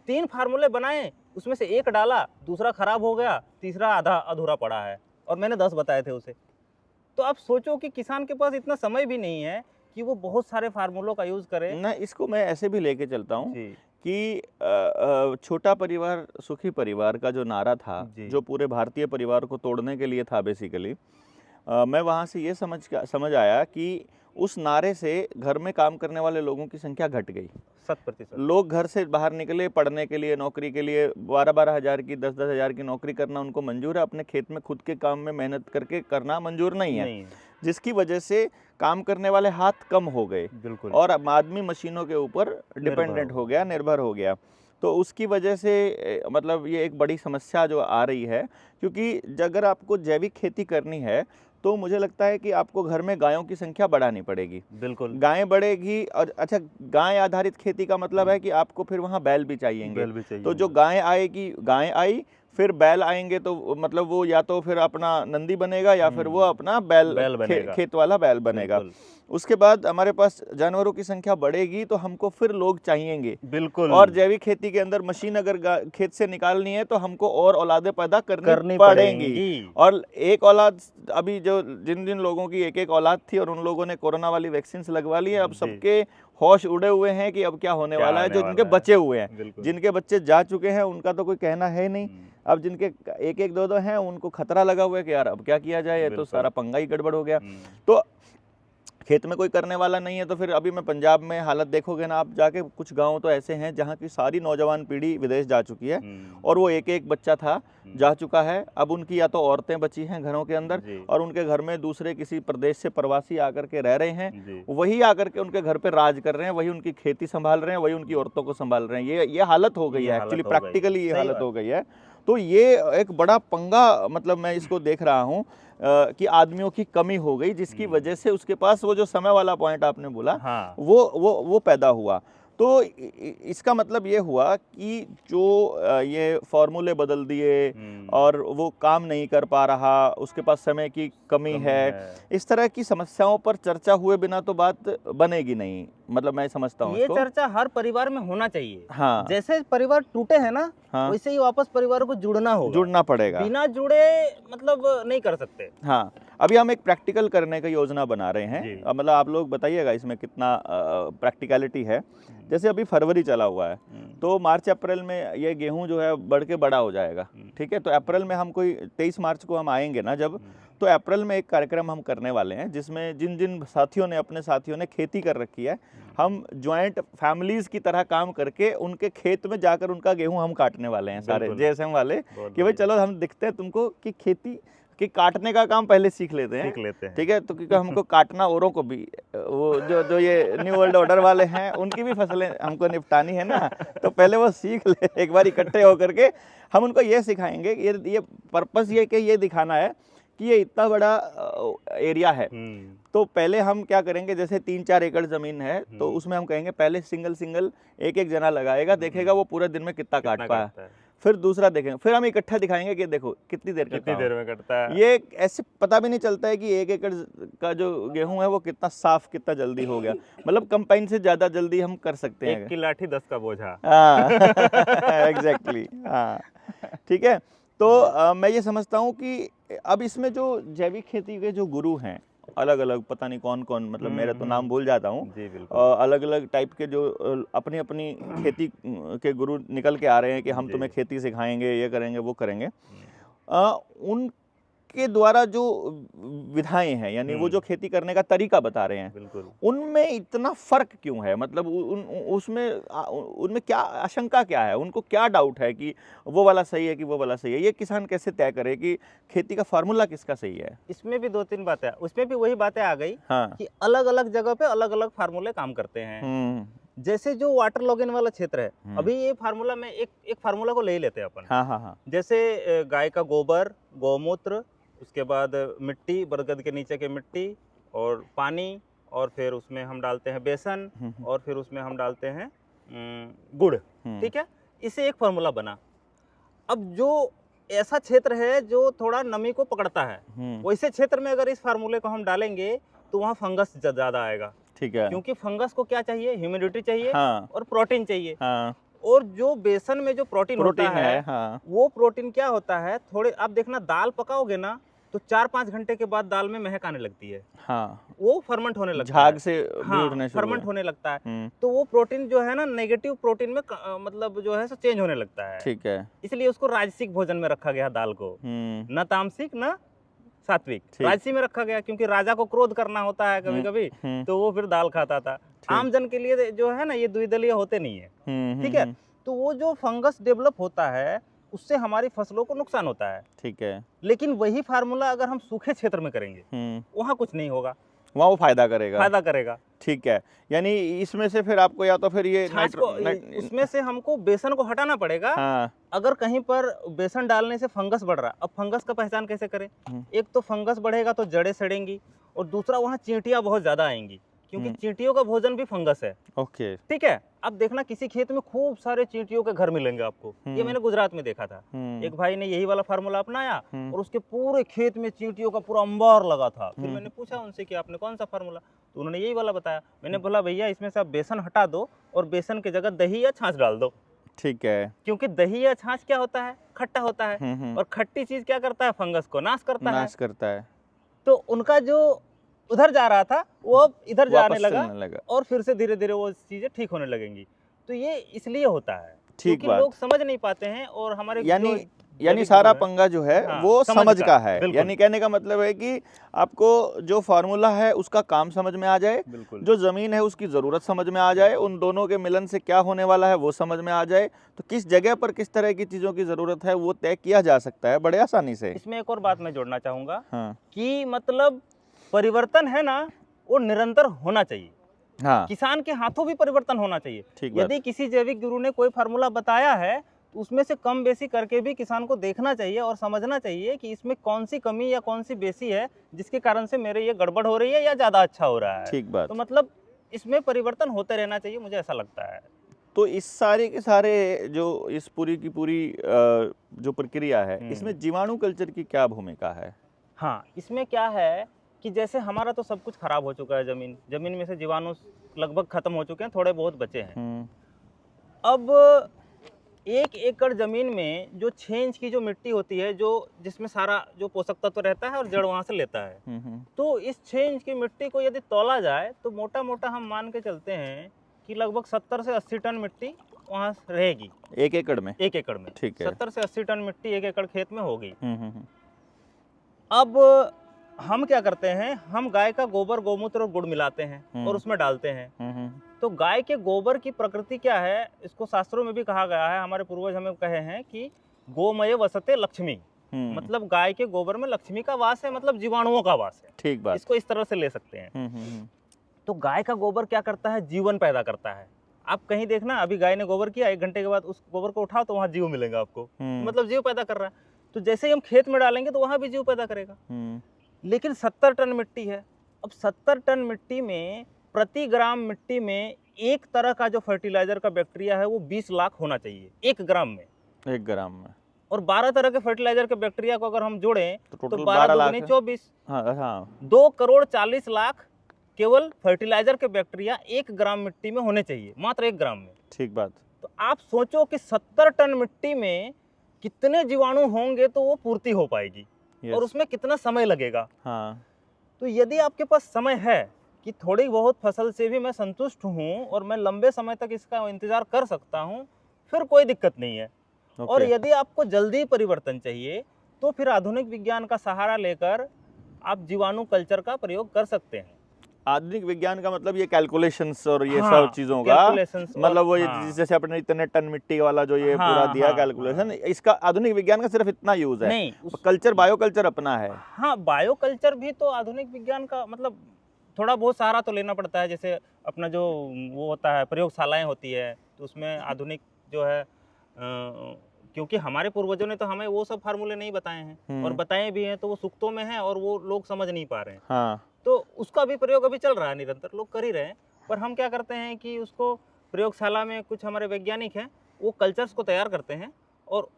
3 फार्मूले बनाए, उसमें से एक डाला, दूसरा खराब हो गया, तीसरा आधा अधूरा पड़ा है, और मैंने 10 बताए थे उसे। तो आप सोचो कि किसान के पास इतना समय भी नहीं है कि वो बहुत सारे फार्मूलों का यूज करे। ना, इसको मैं ऐसे भी लेके चलता हूँ जी कि छोटा परिवार सुखी परिवार का जो नारा था, जी। जो पूरे भारतीय परिवार को तोड़ने के लिए था बेसिकली, मैं वहाँ से ये समझ आया कि उस नारे से घर में काम करने वाले लोगों की संख्या घट गई। 100%। लोग घर से बाहर निकले पढ़ने के लिए, नौकरी के लिए, 12-12 हज़ार की, 10-10 हज़ार की नौकरी करना उनको मंजूर है, अपने खेत में खुद के काम में मेहनत करके करना मंजूर नहीं है, नहीं है, जिसकी वजह से काम करने वाले हाथ कम हो गए बिल्कुल। और अब आदमी मशीनों के ऊपर डिपेंडेंट हो गया, निर्भर हो गया। तो उसकी वजह से मतलब ये एक बड़ी समस्या जो आ रही है, क्योंकि अगर आपको जैविक खेती करनी है तो मुझे लगता है कि आपको घर में गायों की संख्या बढ़ानी पड़ेगी। बिल्कुल, गायें बढ़ेगी और अच्छा, गाय आधारित खेती का मतलब है कि आपको फिर वहाँ बैल भी चाहिएंगे। बैल भी चाहिए। तो जो गाय आएगी, गाय आई, फिर बैल आएंगे, तो मतलब वो या तो फिर अपना नंदी बनेगा या फिर वो अपना बैल बनेगा। खेत वाला बैल बनेगा। उसके बाद हमारे पास जानवरों की संख्या बढ़ेगी तो हमको फिर लोग चाहिएंगे। बिल्कुल। और जैविक खेती के अंदर मशीन अगर खेत से निकालनी है तो हमको और औलादें पैदा करनी पड़ेंगी। और एक औलाद, अभी जो जिन लोगों की एक औलाद थी और उन लोगों ने कोरोना वाली वैक्सीन लगवा ली है, अब सबके होश उड़े हुए हैं कि अब क्या होने वाला है। जो जिनके बचे हुए हैं, जिनके बच्चे जा चुके हैं, उनका तो कोई कहना है नहीं। अब जिनके 1-1, 2-2 हैं, उनको खतरा लगा हुआ है कि यार अब क्या किया जाए, ये तो सारा पंगा ही गड़बड़ हो गया। तो खेत में कोई करने वाला नहीं है। तो फिर अभी मैं पंजाब में हालत देखोगे ना आप जाके, कुछ गांव तो ऐसे हैं जहाँ की सारी नौजवान पीढ़ी विदेश जा चुकी है और वो एक बच्चा था जा चुका है। अब उनकी या तो औरतें बची हैं घरों के अंदर और उनके घर में दूसरे किसी प्रदेश से प्रवासी आकर के रह रहे हैं, वही आकर के उनके घर पे राज कर रहे हैं, वही उनकी खेती संभाल रहे हैं, वही उनकी औरतों को संभाल रहे हैं। ये हालत हो गई है एक्चुअली, प्रैक्टिकली ये हालत हो गई है। तो ये एक बड़ा पंगा, मतलब मैं इसको देख रहा हूँ कि आदमियों की कमी हो गई, जिसकी वजह से उसके पास वो जो समय वाला पॉइंट आपने बोला, हाँ। वो पैदा हुआ। तो इसका मतलब ये हुआ कि जो ये फॉर्मूले बदल दिए और वो काम नहीं कर पा रहा, उसके पास समय की कमी है। इस तरह की समस्याओं पर चर्चा हुए बिना तो बात बनेगी नहीं, मतलब मैं समझता हूँ ये चर्चा हर परिवार में होना चाहिए। हाँ, जैसे परिवार टूटे हैं ना, हाँ, वैसे ही वापस परिवार को जुड़ना पड़ेगा। बिना जुड़े मतलब नहीं कर सकते। हाँ, अभी हम एक प्रैक्टिकल करने का योजना बना रहे हैं, मतलब आप लोग बताइएगा इसमें कितना प्रैक्टिकलिटी है। जैसे अभी फरवरी चला हुआ है, तो मार्च अप्रैल में ये गेहूं जो है बढ़ के बड़ा हो जाएगा, ठीक है। तो अप्रैल में हम कोई 23 मार्च को हम आएंगे ना जब, तो अप्रैल में एक कार्यक्रम हम करने वाले हैं जिसमें जिन साथियों ने, अपने साथियों ने खेती कर रखी है, हम ज्वाइंट फैमिलीज की तरह काम करके उनके खेत में जाकर उनका गेहूं हम काटने वाले हैं सारे जेएसएम वाले, कि भाई चलो हम दिखते हैं तुमको कि खेती कि काटने का काम पहले सीख लेते हैं, ठीक है। तो क्योंकि हमको काटना औरों को भी, वो जो ये न्यू वर्ल्ड ऑर्डर वाले हैं उनकी भी फसलें हमको निपटानी है ना, तो पहले वो सीख ले एक बार इकट्ठे होकर के। हम उनको ये सिखाएंगे, ये पर्पस ये कि ये दिखाना है कि ये इतना बड़ा एरिया है। तो पहले हम क्या करेंगे, जैसे 3-4 एकड़ जमीन है तो उसमें हम कहेंगे पहले सिंगल एक जना लगाएगा, देखेगा वो पूरे दिन में कितना काट पाया, फिर दूसरा देखेंगे, फिर हम इकट्ठा दिखाएंगे कि देखो कितनी देर में कटता है। ये ऐसे पता भी नहीं चलता है कि 1 एकड़ का जो गेहूं है वो कितना साफ, कितना जल्दी हो गया, मतलब कंबाइन से ज्यादा जल्दी हम कर सकते हैं। 1 की लाठी 10 का बोझा। एग्जैक्टली, हाँ, ठीक है। तो मैं ये समझता हूँ कि अब इसमें जो जैविक खेती के जो गुरु हैं, अलग अलग, पता नहीं कौन कौन, मतलब मेरा तो नाम भूल जाता हूँ, अलग अलग टाइप के जो अपनी अपनी खेती के गुरु निकल के आ रहे हैं कि हम तुम्हें खेती सिखाएंगे, ये करेंगे, वो करेंगे। उनके द्वारा जो विधाएं हैं, यानी वो जो खेती करने का तरीका बता रहे हैं, उनमें इतना फर्क क्यों है, मतलब उनमें क्या आशंका क्या है, उनको क्या डाउट है कि वो वाला सही है कि वो वाला सही है। ये किसान कैसे तय करे कि खेती का फार्मूला किसका सही है। इसमें भी 2-3 बातें, उसमें भी वही बातें आ गई, हाँ, कि अलग अलग जगह पे अलग अलग फार्मूले काम करते हैं। जैसे जो वाटर लॉगिन वाला क्षेत्र है, अभी ये फार्मूला में एक फार्मूला को ले ही लेते हैं अपन। हाँ। जैसे गाय का गोबर, गौमूत्र, उसके बाद मिट्टी, बरगद के नीचे की मिट्टी और पानी, और फिर उसमें हम डालते हैं बेसन, और फिर उसमें हम डालते हैं गुड़, ठीक है। इससे एक फार्मूला बना। अब जो ऐसा क्षेत्र है जो थोड़ा नमी को पकड़ता है, वैसे क्षेत्र में अगर इस फार्मूले को हम डालेंगे तो वहाँ फंगस ज़्यादा आएगा, ठीक है, क्योंकि फंगस को क्या चाहिए, ह्यूमिडिटी चाहिए, हाँ, और प्रोटीन चाहिए, हाँ। और जो बेसन में जो प्रोटीन होता है, हाँ। वो प्रोटीन क्या होता है, थोड़े आप देखना दाल पकाओगे ना तो 4-5 घंटे के बाद दाल में महक आने लगती है। हाँ, वो फर्मेंट होने लगता झाग है। से भी हाँ, उठने शुरू फर्मेंट हुए। होने लगता है। तो वो प्रोटीन जो है ना नेगेटिव प्रोटीन में मतलब जो है सो चेंज होने लगता है। ठीक है। इसलिए उसको राजसिक भोजन में रखा गया दाल को, न तामसिक न सात्विक, राजसी में रखा गया, क्योंकि राजा को क्रोध करना होता है कभी कभी, तो वो फिर दाल खाता था। आम जन के लिए जो है ना ये द्विदलीय होते नहीं है, ठीक है। तो वो जो फंगस डेवलप होता है उससे हमारी फसलों को नुकसान होता है, ठीक है। लेकिन वही फार्मूला अगर हम सूखे क्षेत्र में करेंगे वहाँ कुछ नहीं होगा, वहाँ वो फायदा करेगा। ठीक है, यानी इसमें से फिर आपको या तो फिर ये उसमें से हमको बेसन को हटाना पड़ेगा। हाँ। अगर कहीं पर बेसन डालने से फंगस बढ़ रहा है, अब फंगस का पहचान कैसे करें? एक तो फंगस बढ़ेगा तो जड़ें सड़ेंगी, और दूसरा वहाँ चींटियां बहुत ज्यादा आएंगी, क्योंकि चींटियों का भोजन भी फंगस है। ओके, ठीक है। अब देखना किसी खेत में खूब सारे चींटियों के घर मिलेंगे आपको, ये मैंने गुजरात में देखा था। एक भाई ने यही वाला फार्मूला अपनाया और उसके पूरे खेत में चींटियों का पूरा अंबार लगा था। फिर मैंने पूछा उनसे कि आपने कौन सा फार्मूला, तो उन्होंने यही वाला बताया। मैंने बोला भैया इसमें से आप बेसन हटा दो और बेसन की जगह दही या छाछ डाल दो। ठीक है, क्योंकि दही या छाछ क्या होता है, खट्टा होता है, और खट्टी चीज क्या करता है, फंगस को नाश करता है। तो उनका जो उधर जा रहा था वो अब इधर जाने लगा और फिर से धीरे धीरे वो चीजें ठीक होने लगेंगी। तो ये इसलिए होता है क्योंकि लोग समझ नहीं पाते हैं, और हमारे यानी सारा पंगा जो है वो समझ का है। यानी कहने का मतलब है कि आपको जो फार्मूला है उसका काम समझ में आ जाए, जो जमीन है उसकी जरूरत समझ में आ जाए, उन दोनों के मिलन से क्या होने वाला है वो समझ में आ जाए, तो किस जगह पर किस तरह की चीजों की जरूरत है वो तय किया जा सकता है बड़े आसानी से। इसमें एक और बात मैं जोड़ना चाहूंगा कि मतलब परिवर्तन है ना वो निरंतर होना चाहिए। हाँ। किसान के हाथों भी परिवर्तन होना चाहिए। यदि किसी जैविक गुरु ने कोई फार्मूला बताया है तो उसमें से कम बेसी करके भी किसान को देखना चाहिए और समझना चाहिए कि इसमें कौन सी कमी या कौन सी बेसी है जिसके कारण से मेरे ये गड़बड़ हो रही है या ज्यादा अच्छा हो रहा है। ठीक बात। तो मतलब इसमें परिवर्तन होते रहना चाहिए, मुझे ऐसा लगता है। तो इस सारे के सारे जो इस पूरी की पूरी जो प्रक्रिया है इसमें जीवाणु कल्चर की क्या भूमिका है? हाँ, इसमें क्या है कि जैसे हमारा तो सब कुछ खराब हो चुका है, जमीन में से जीवाणु लगभग खत्म हो चुके हैं, थोड़े बहुत बचे हैं। अब 1 एकड़ जमीन में जो 6 इंच की जो मिट्टी होती है, जो जिसमें सारा जो पोषक तत्व रहता है और जड़ वहां से लेता है, तो इस 6 इंच की मिट्टी को यदि तौला जाए तो मोटा मोटा हम मान के चलते हैं कि लगभग 70 से 80 टन मिट्टी वहां रहेगी 1 एकड़ में। 1 एकड़ में, ठीक है। 70 से 80 टन मिट्टी 1 एकड़ खेत में होगी। अब हम क्या करते हैं, हम गाय का गोबर, गोमूत्र और गुड़ मिलाते हैं और उसमें डालते हैं। तो गाय के गोबर की प्रकृति क्या है, इसको शास्त्रों में भी कहा गया है, हमारे पूर्वज हमें कहे हैं कि गोमय वसते लक्ष्मी, मतलब गाय के गोबर में लक्ष्मी का वास है, मतलब जीवाणुओं का वास है। ठीक बात। इसको इस तरह से ले सकते हैं। तो गाय का गोबर क्या करता है, जीवन पैदा करता है। आप कहीं देखना, अभी गाय ने गोबर किया, 1 घंटे के बाद उस गोबर को उठाओ तो वहां जीव मिलेगा आपको, मतलब जीव पैदा कर रहा है। तो जैसे ही हम खेत में डालेंगे तो वहां भी जीव पैदा करेगा। लेकिन 70 टन मिट्टी है। अब 70 टन मिट्टी में प्रति ग्राम मिट्टी में एक तरह का जो फर्टिलाइजर का बैक्टीरिया है वो 20 लाख होना चाहिए 1 ग्राम में। 1 ग्राम में। और 12 तरह के फर्टिलाइजर के बैक्टीरिया को अगर हम जोड़ें तो 12 दूनी 24। हाँ। 2 करोड़ 40 लाख केवल फर्टिलाइजर के बैक्टीरिया 1 ग्राम मिट्टी में होने चाहिए, मात्र 1 ग्राम में। ठीक बात। तो आप सोचो कि 70 टन मिट्टी में कितने जीवाणु होंगे तो वो पूर्ति हो पाएगी। और उसमें कितना समय लगेगा। हाँ। तो यदि आपके पास समय है कि थोड़ी बहुत फसल से भी मैं संतुष्ट हूँ और मैं लंबे समय तक इसका इंतजार कर सकता हूँ, फिर कोई दिक्कत नहीं है। और यदि आपको जल्दी परिवर्तन चाहिए तो फिर आधुनिक विज्ञान का सहारा लेकर आप जीवाणु कल्चर का प्रयोग कर सकते हैं। आधुनिक विज्ञान का मतलब ये कैलकुलेशंस और ये सब चीजों का मतलब वो जैसे अपने इतने टन मिट्टी वाला जो ये पूरा दिया कैलकुलेशन, इसका आधुनिक विज्ञान का सिर्फ इतना यूज है नहीं, कल्चर बायो कल्चर अपना है। हाँ, बायो कल्चर भी तो आधुनिक विज्ञान का मतलब थोड़ा बहुत सहारा तो लेना पड़ता है। जैसे अपना जो वो होता है प्रयोगशालाएं होती है तो उसमें आधुनिक जो है क्योंकि हमारे पूर्वजों ने तो हमें वो सब फार्मूले नहीं बताए हैं, और बताए भी हैं तो वो सुक्तों में हैं और वो लोग समझ नहीं पा रहे हैं। हाँ। तो उसका भी प्रयोग अभी चल रहा है, निरंतर लोग कर ही रहे हैं। पर हम क्या करते हैं कि उसको प्रयोगशाला में कुछ हमारे वैज्ञानिक हैं वो कल्चर्स को तैयार करते हैं और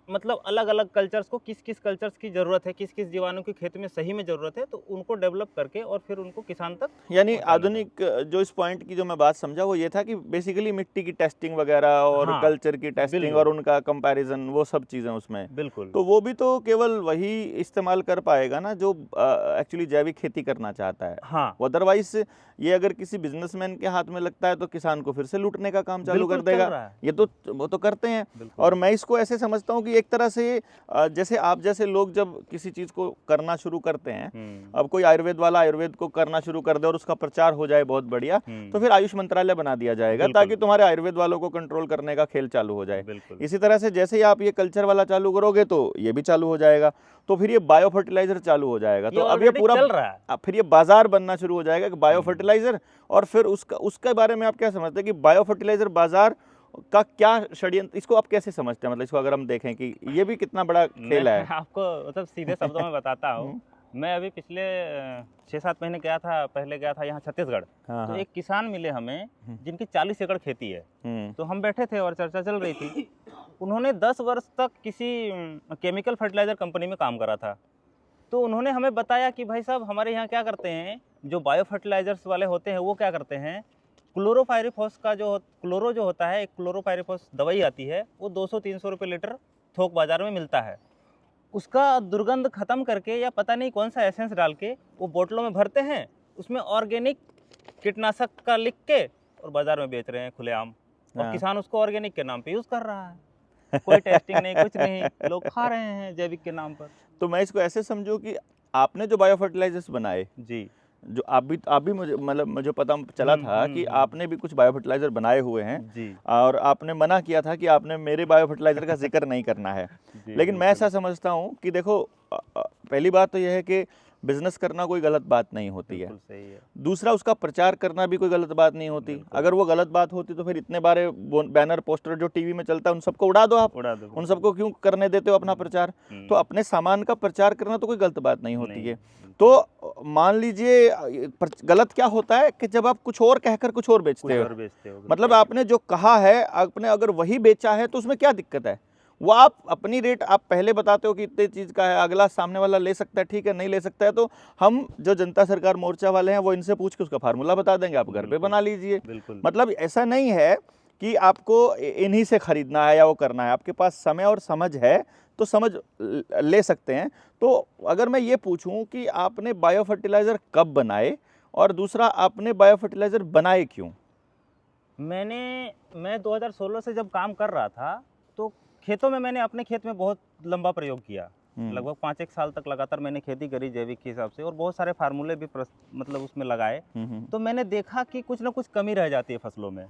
मतलब अलग अलग कल्चर्स को किस किस कल्चर्स की ज़रूरत है, किस किस जीवाणु की खेत में सही में ज़रूरत है, तो उनको डेवलप करके और फिर उनको किसान तक यानी पहुंचाना आधुनिक जो इस पॉइंट की जो मैं बात समझा वो ये था कि बेसिकली मिट्टी की टेस्टिंग वगैरह और हाँ, कल्चर की टेस्टिंग बिल्कुल। और उनका कंपैरिजन, वो सब चीज़ें उसमें, बिल्कुल। तो वो भी तो केवल वही इस्तेमाल कर पाएगा ना जो एक्चुअली जैविक खेती करना चाहता है। हाँ, अदरवाइज ये अगर किसी बिजनेसमैन के हाथ में लगता है तो किसान को फिर से लूटने का काम चालू कर बिल्कुल चल देगा। रहा है। ये तो वो तो करते हैं। बिल्कुल। और मैं इसको ऐसे समझता हूँ कि एक तरह से जैसे आप जैसे लोग जब किसी चीज़ को करना शुरू करते हैं, अब कोई आयुर्वेद वाला आयुर्वेद को करना शुरू कर दे और उसका प्रचार हो जाए बहुत बढ़िया, तो फिर आयुष मंत्रालय बना दिया जाएगा बिल्कुल। ताकि तुम्हारे आयुर्वेद वालों को कंट्रोल करने का खेल चालू हो जाए। बिल्कुल। इसी तरह से जैसे ही आप ये कल्चर वाला चालू करोगे तो ये भी चालू हो जाएगा, तो फिर ये बायो फर्टिलाइजर चालू हो जाएगा। तो अब ये ऑलरेडी पूरा चल रहा है। अब फिर ये बाजार बनना शुरू हो जाएगा कि बायो फर्टिलाइजर, और फिर उसके बारे में आप क्या समझते हैं कि बायो फर्टिलाइजर बाजार का क्या षड्यंत्र, इसको आप कैसे समझते हैं? मतलब इसको अगर हम देखें कि ये भी कितना बड़ा खेल मैं है। आपको मतलब सीधे शब्दों में बताता हूँ। मैं अभी पिछले 6-7 महीने पहले गया था यहाँ छत्तीसगढ़। हाँ, तो हाँ। एक किसान मिले हमें जिनकी 40 एकड़ खेती है। तो हम बैठे थे और चर्चा चल रही थी। उन्होंने 10 वर्ष तक किसी केमिकल फर्टिलाइजर कंपनी में काम करा था। तो उन्होंने हमें बताया कि भाई साहब हमारे यहाँ क्या करते हैं, जो बायो फर्टिलाइजर्स वाले होते हैं वो क्या करते हैं, क्लोरोपाइरीफॉस का क्लोरो जो होता है, एक क्लोरोपाइरीफॉस दवाई आती है, वो 200-300 रुपये लीटर थोक बाजार में मिलता है। उसका दुर्गंध खत्म करके या पता नहीं कौन सा एसेंस डाल के वो बोतलों में भरते हैं, उसमें ऑर्गेनिक कीटनाशक का लिख के और बाजार में बेच रहे हैं खुलेआम। और हाँ। किसान उसको ऑर्गेनिक के नाम पे यूज़ कर रहा है। कोई टेस्टिंग नहीं, कुछ नहीं, लोग खा रहे हैं जैविक के नाम पर। तो मैं इसको ऐसे समझूं कि आपने जो बायो फर्टिलाइजर्स बनाए, जी। जो आप भी मुझे मतलब मुझे पता चला था कि आपने भी कुछ बायो फर्टिलाइजर बनाए हुए हैं जी। और आपने मना किया था कि आपने मेरे बायो फर्टिलाइजर का जिक्र नहीं करना है। जी, लेकिन मैं बिल्कुल। ऐसा समझता हूँ कि देखो, पहली बात तो यह है कि बिजनेस करना कोई गलत बात नहीं होती है। बिल्कुल सही है। दूसरा, उसका प्रचार करना भी कोई गलत बात नहीं होती। बिल्कुल। अगर वो गलत बात होती तो फिर इतने बारे बैनर पोस्टर जो टीवी में चलता है उन सबको उड़ा दो आप, उड़ा दो। उन सबको क्यों करने देते हो अपना प्रचार? तो अपने सामान का प्रचार करना तो कोई गलत बात नहीं होती है। तो मान लीजिए गलत क्या होता है कि जब आप कुछ और कहकर कुछ और बेचते हो। मतलब आपने जो कहा है, आपने अगर वही बेचा है तो उसमें क्या दिक्कत है? वो आप अपनी रेट आप पहले बताते हो कि इतने चीज़ का है, अगला सामने वाला ले सकता है, ठीक है, नहीं ले सकता है तो हम जो जनता सरकार मोर्चा वाले हैं वो इनसे पूछ के उसका फार्मूला बता देंगे, आप घर पे बना लीजिए। मतलब ऐसा नहीं है कि आपको इन्हीं से खरीदना है या वो करना है। आपके पास समय और समझ है तो समझ ले सकते हैं। तो अगर मैं ये पूछूं कि आपने बायो फर्टिलाइज़र कब बनाए और दूसरा आपने बायो फर्टिलाइज़र बनाए क्यों? मैं 2016 से जब काम कर रहा था तो खेतों में मैंने अपने खेत में बहुत लंबा प्रयोग किया। लगभग 5-1 साल तक लगातार मैंने खेती करी जैविक के हिसाब से और बहुत सारे फार्मूले भी मतलब उसमें लगाए। तो मैंने देखा कि कुछ ना कुछ कमी रह जाती है फसलों में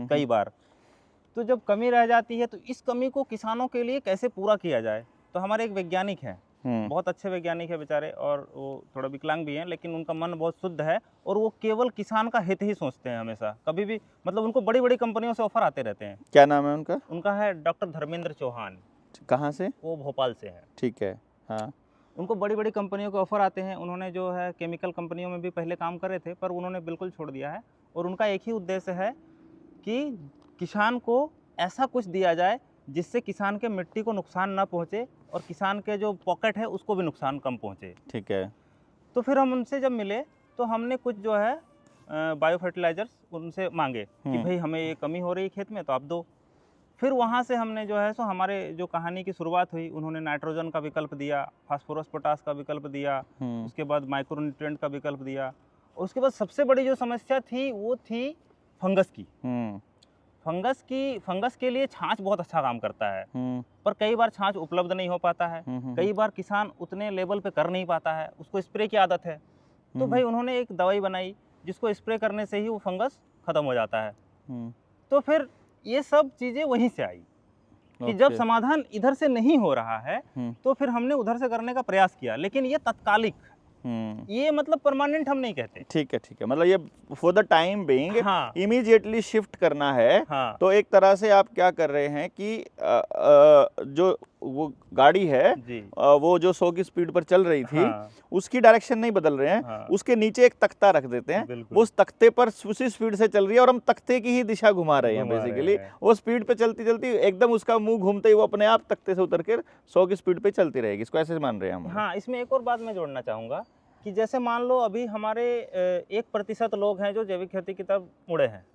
कई बार। तो जब कमी रह जाती है तो इस कमी को किसानों के लिए कैसे पूरा किया जाए। तो हमारे एक वैज्ञानिक हैं, बहुत अच्छे वैज्ञानिक है बेचारे, और वो थोड़ा विकलांग भी हैं, लेकिन उनका मन बहुत शुद्ध है और वो केवल किसान का हित ही सोचते हैं हमेशा। कभी भी मतलब उनको बड़ी बड़ी कंपनियों से ऑफर आते रहते हैं। क्या नाम है उनका? उनका है डॉक्टर धर्मेंद्र चौहान। कहाँ से? वो भोपाल से हैं। ठीक है। हाँ। उनको बड़ी बड़ी कंपनियों के ऑफर आते हैं। उन्होंने जो है केमिकल कंपनियों में भी पहले काम करे थे, पर उन्होंने बिल्कुल छोड़ दिया है। और उनका एक ही उद्देश्य है कि किसान को ऐसा कुछ दिया जाए जिससे किसान के मिट्टी को नुकसान ना पहुंचे और किसान के जो पॉकेट है उसको भी नुकसान कम पहुंचे। ठीक है। तो फिर हम उनसे जब मिले तो हमने कुछ जो है बायो फर्टिलाइजर्स उनसे मांगे कि भाई हमें ये कमी हो रही है खेत में तो आप दो। फिर वहाँ से हमने जो है सो हमारे जो कहानी की शुरुआत हुई, उन्होंने नाइट्रोजन का विकल्प दिया, फास्फोरस पोटास का विकल्प दिया, उसके बाद माइक्रोन्यूट्रिएंट का विकल्प दिया। और उसके बाद सबसे बड़ी जो समस्या थी वो थी फंगस की। फंगस के लिए छाछ बहुत अच्छा काम करता है, पर कई बार छाछ उपलब्ध नहीं हो पाता है। कई बार किसान उतने लेवल पे कर नहीं पाता है, उसको स्प्रे की आदत है। तो भाई उन्होंने एक दवाई बनाई जिसको स्प्रे करने से ही वो फंगस खत्म हो जाता है। तो फिर ये सब चीज़ें वहीं से आई कि जब समाधान इधर से नहीं हो रहा है तो फिर हमने उधर से करने का प्रयास किया, लेकिन ये तत्कालिक, ये मतलब परमानेंट हम नहीं कहते। ठीक है, ठीक है, मतलब ये for the time being immediately shift करना है। हाँ। तो एक तरह से आप क्या कर रहे हैं कि जो वो गाड़ी है जी। वो जो 100 की स्पीड पर चल रही थी, हाँ, उसकी डायरेक्शन नहीं बदल रहे हैं, हाँ, उसके नीचे एक तख्ता रख देते हैं, बिल्कुल। वो उस तख्ते पर उसी स्पीड से चल रही है और हम तख्ते की ही दिशा घुमा रहे हैं घुमा रहे बेसिकली। हैं। वो स्पीड पे चलती चलती एकदम उसका मुंह घूमते ही वो अपने आप तख्ते से उतर कर 100 की स्पीड पे चलती रहेगी। इसको ऐसे मान रहे हैं हम। हाँ, इसमें एक और बात मैं जोड़ना चाहूँगा कि जैसे मान लो अभी हमारे 1% लोग हैं जो जैविक खेती की तरफ मुड़े हैं।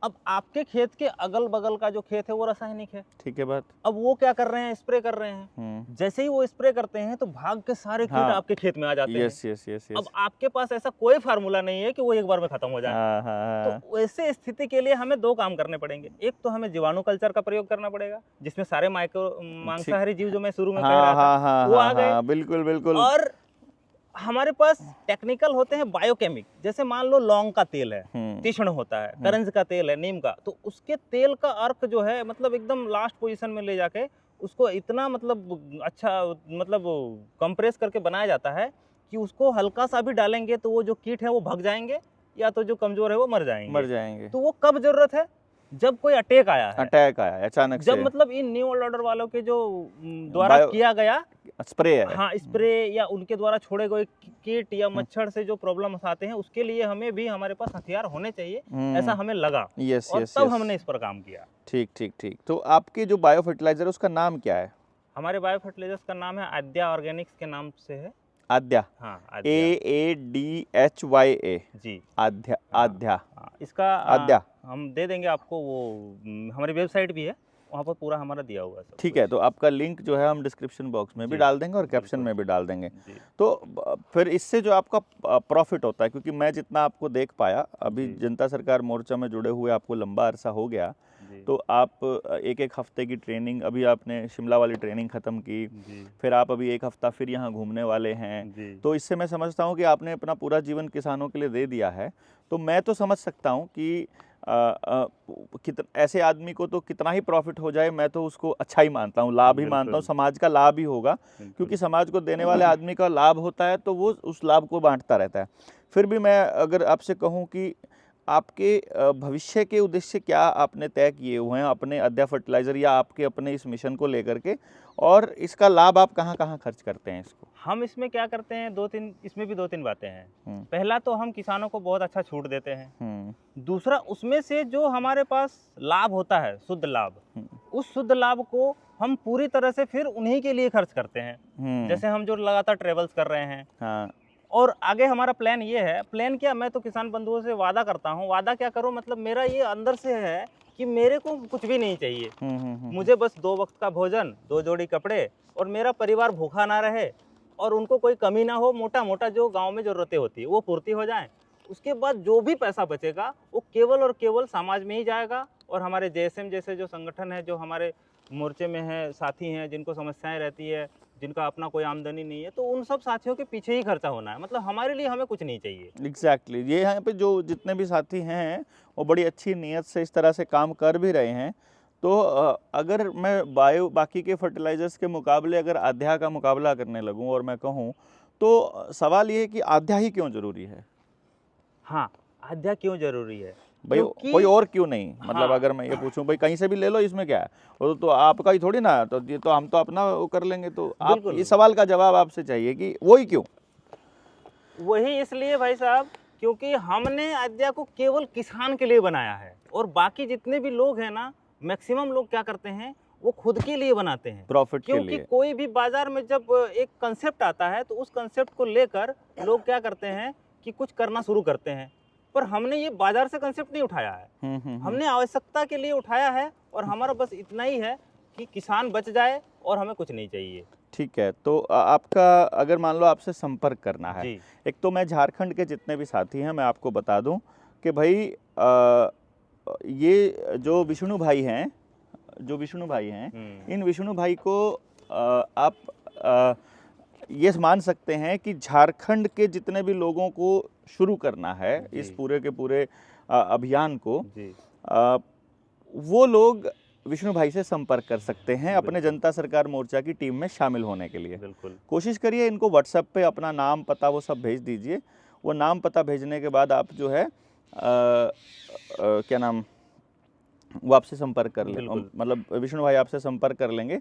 अब आपके खेत के अगल-बगल का जो खेत है वो रासायनिक है। ठीक है बात। अब वो क्या कर रहे हैं, स्प्रे कर रहे हैं। जैसे ही वो स्प्रे करते हैं तो भाग के सारे कीट हाँ, आपके खेत में आ जाते हैं। यस यस यस अब यस। आपके पास ऐसा कोई फार्मूला नहीं है कि वो एक बार में खत्म हो जाए। हाँ हाँ हाँ। तो वैसे स्थिति के लिए हमें 2 काम करने पड़ेंगे। एक तो हमें जीवाणु कल्चर का प्रयोग करना पड़ेगा, जिसमें सारे मांसाहारी जीव जो मैं शुरू में कह हाँ रहा था, हाँ हाँ वो आ हाँ गए। हाँ, बिल्कुल बिल्कुल। और हमारे पास टेक्निकल होते हैं बायोकेमिक, जैसे मान लो लौंग का तेल है, तीक्ष्ण होता है, करंज का तेल है, नीम का, तो उसके तेल का अर्क जो है मतलब एकदम लास्ट पोजीशन में ले जाके उसको इतना मतलब अच्छा मतलब कंप्रेस करके बनाया जाता है कि उसको हल्का सा भी डालेंगे तो वो जो कीट है वो भाग जाएंगे, या तो जो कमजोर है वो मर जाएंगे। तो वो कब जरूरत है? जब कोई अटैक आया है, अटैक आया है अचानक जब से। मतलब इन न्यू वर्ल्ड ऑर्डर वालों के जो द्वारा किया गया स्प्रे है। हाँ, स्प्रे या उनके द्वारा छोड़े गए कीट या मच्छर से जो प्रॉब्लम्स आते हैं, उसके लिए हमें भी हमारे पास हथियार होने चाहिए, ऐसा हमें लगा। यस और यस तब यस। हमने इस पर काम किया। ठीक ठीक ठीक। तो आपके जो बायो फर्टिलाइजर उसका नाम क्या है? हमारे बायो फर्टिलाइजर्स का नाम है आद्या ऑर्गेनिक्स के नाम से है। आद्या। हाँ, AADHYA। जी। आद्या। हाँ, आद्या। हाँ, इसका आद्या। हम दे देंगे आपको, वो हमारी वेबसाइट भी है, वहाँ पर पूरा हमारा दिया हुआ है सब ठीक कुछ। है, तो आपका लिंक जो है हम डिस्क्रिप्शन बॉक्स में भी जी, डाल देंगे और कैप्शन बिल्कुल। में भी डाल देंगे। जी, तो फिर इससे जो आपका प्रॉफिट होता है, क्योंकि मैं जितना आपको देख पाया अभी जी। जनता सरकार मोर्चा में जुड़े हुए आपको लंबा अरसा हो गया, जी, तो आप एक एक हफ्ते की ट्रेनिंग, अभी आपने शिमला वाली ट्रेनिंग ख़त्म की, जी, फिर आप अभी एक हफ्ता फिर यहाँ घूमने वाले हैं, जी, तो इससे मैं समझता हूँ कि आपने अपना पूरा जीवन किसानों के लिए दे दिया है। तो मैं तो समझ सकता हूँ कि ऐसे आदमी को तो कितना ही प्रॉफिट हो जाए, मैं तो उसको अच्छा ही मानता हूँ, लाभ ही मानता हूँ, बिल्कुल। समाज का लाभ ही होगा, बिल्कुल। क्योंकि समाज को देने वाले आदमी का लाभ होता है तो वो उस लाभ को बांटता रहता है। फिर भी मैं अगर आपसे कहूँ कि आपके भविष्य के उद्देश्य क्या आपने तय किए हुए हैं अपने आद्या फर्टिलाइज़र या आपके अपने इस मिशन को लेकर के, और इसका लाभ आप कहाँ कहाँ खर्च करते हैं इसको? हम इसमें क्या करते हैं, 2-3 इसमें भी 2-3 बातें हैं। पहला तो हम किसानों को बहुत अच्छा छूट देते हैं। दूसरा, उसमें से जो हमारे पास लाभ होता है, शुद्ध लाभ, उस शुद्ध लाभ को हम पूरी तरह से फिर उन्हीं के लिए खर्च करते हैं। जैसे हम जो लगातार ट्रेवल्स कर रहे हैं, हाँ। और आगे हमारा प्लान ये है, प्लान क्या, मैं तो किसान बंधुओं से वादा करता हूँ, वादा क्या करूँ, मतलब मेरा ये अंदर से है कि मेरे को कुछ भी नहीं चाहिए, मुझे बस 2 वक्त का भोजन, 2 जोड़ी कपड़े, और मेरा परिवार भूखा ना रहे, और उनको कोई कमी ना हो, मोटा मोटा जो गांव में ज़रूरतें होती है वो पूर्ति हो जाए। उसके बाद जो भी पैसा बचेगा वो केवल और केवल समाज में ही जाएगा, और हमारे JSM जैसे जो संगठन है, जो हमारे मोर्चे में है, साथी हैं जिनको समस्याएं रहती है, जिनका अपना कोई आमदनी नहीं है, तो उन सब साथियों के पीछे ही खर्चा होना है। मतलब हमारे लिए हमें कुछ नहीं चाहिए। एग्जैक्टली ये यहाँ पे जो जितने भी साथी हैं वो बड़ी अच्छी नीयत से इस तरह से काम कर भी रहे हैं। तो अगर मैं बाकी के फर्टिलाइजर्स के मुकाबले अगर आद्या का मुकाबला करने लगूं और मैं कहूं, तो सवाल ये है कि आद्या ही क्यों ज़रूरी है? हाँ, आद्या क्यों ज़रूरी है? भाई कोई और क्यों नहीं? मतलब हाँ, अगर मैं ये पूछूं भाई कहीं से भी ले लो, इसमें क्या है, वो तो आपका ही थोड़ी ना, तो ये तो हम तो अपना वो कर लेंगे। तो आप बिल्कुल। इस सवाल का जवाब आपसे चाहिए कि वही क्यों? वही इसलिए भाई साहब, क्योंकि हमने आद्या को केवल किसान के लिए बनाया है, और बाकी जितने भी लोग हैं ना, मैक्सिमम लोग क्या करते हैं, वो खुद के लिए बनाते हैं, प्रॉफिट के क्योंकि लिए। कोई भी बाजार में जब एक कंसेप्ट आता है तो उस कंसेप्ट को लेकर लोग क्या करते हैं कि कुछ करना शुरू करते हैं। पर हमने ये बाजार से कंसेप्ट नहीं उठाया है, हमने आवश्यकता के लिए उठाया है, और हमारा बस इतना ही है कि किसान बच जाए और हमें कुछ नहीं चाहिए। ठीक है, तो आपका अगर मान लो आपसे संपर्क करना है, जी। एक तो मैं झारखंड के जितने भी साथी हैं मैं आपको बता दूं कि भाई ये जो विष्णु भाई हैं, इन विष्णु भाई को आप ये मान सकते हैं कि झारखंड के जितने भी लोगों को शुरू करना है इस पूरे के पूरे अभियान को, वो लोग विष्णु भाई से संपर्क कर सकते हैं अपने जनता सरकार मोर्चा की टीम में शामिल होने के लिए। बिल्कुल। कोशिश करिए इनको व्हाट्सएप पे अपना नाम पता वो सब भेज दीजिए। वो नाम पता भेजने के बाद आप जो है क्या नाम, वो आपसे संपर्क कर लें, मतलब विष्णु भाई आपसे संपर्क कर लेंगे।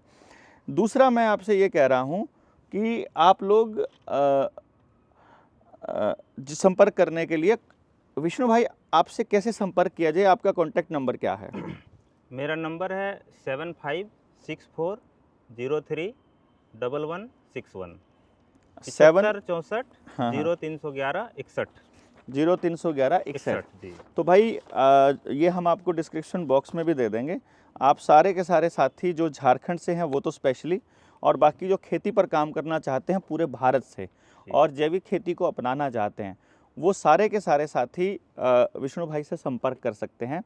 दूसरा मैं आपसे ये कह रहा हूँ कि आप लोग संपर्क करने के लिए, विष्णु भाई आपसे कैसे संपर्क किया जाए, आपका कॉन्टैक्ट नंबर क्या है? मेरा नंबर है 7564031161 7564 0311 61 0311 जी। तो भाई ये हम आपको डिस्क्रिप्शन बॉक्स में भी दे देंगे। आप सारे के सारे साथी जो झारखंड से हैं वो तो स्पेशली, और बाकी जो खेती पर काम करना चाहते हैं पूरे भारत से और जैविक खेती को अपनाना चाहते हैं, वो सारे के सारे साथी विष्णु भाई से संपर्क कर सकते हैं।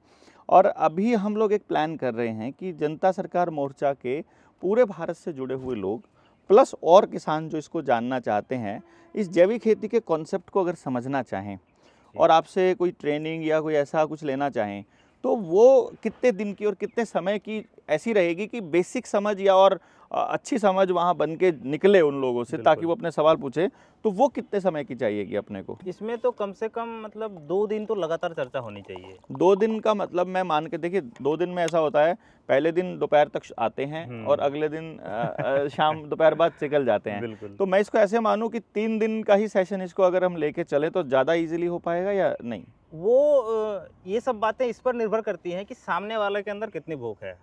और अभी हम लोग एक प्लान कर रहे हैं कि जनता सरकार मोर्चा के पूरे भारत से जुड़े हुए लोग प्लस और किसान जो इसको जानना चाहते हैं, इस जैविक खेती के कॉन्सेप्ट को अगर समझना चाहें और आपसे कोई ट्रेनिंग या कोई ऐसा कुछ लेना चाहें, तो वो कितने दिन की और कितने समय की ऐसी रहेगी कि बेसिक समझ या और अच्छी समझ वहाँ बन के निकले उन लोगों से, ताकि वो अपने सवाल पूछे, तो वो कितने समय की चाहिएगी अपने को? इसमें तो कम से कम मतलब 2 दिन तो लगातार चर्चा होनी चाहिए। 2 दिन का मतलब मैं मान के देखिए, 2 दिन में ऐसा होता है, पहले दिन दोपहर तक आते हैं और अगले दिन शाम दोपहर बाद निकल जाते हैं। तो मैं इसको ऐसे मानूं कि 3 दिन का ही सेशन इसको अगर हम लेके चले तो ज़्यादा इजीली हो पाएगा या नहीं? वो ये सब बातें इस पर निर्भर करती हैं कि सामने वाले के अंदर कितनी भूख है।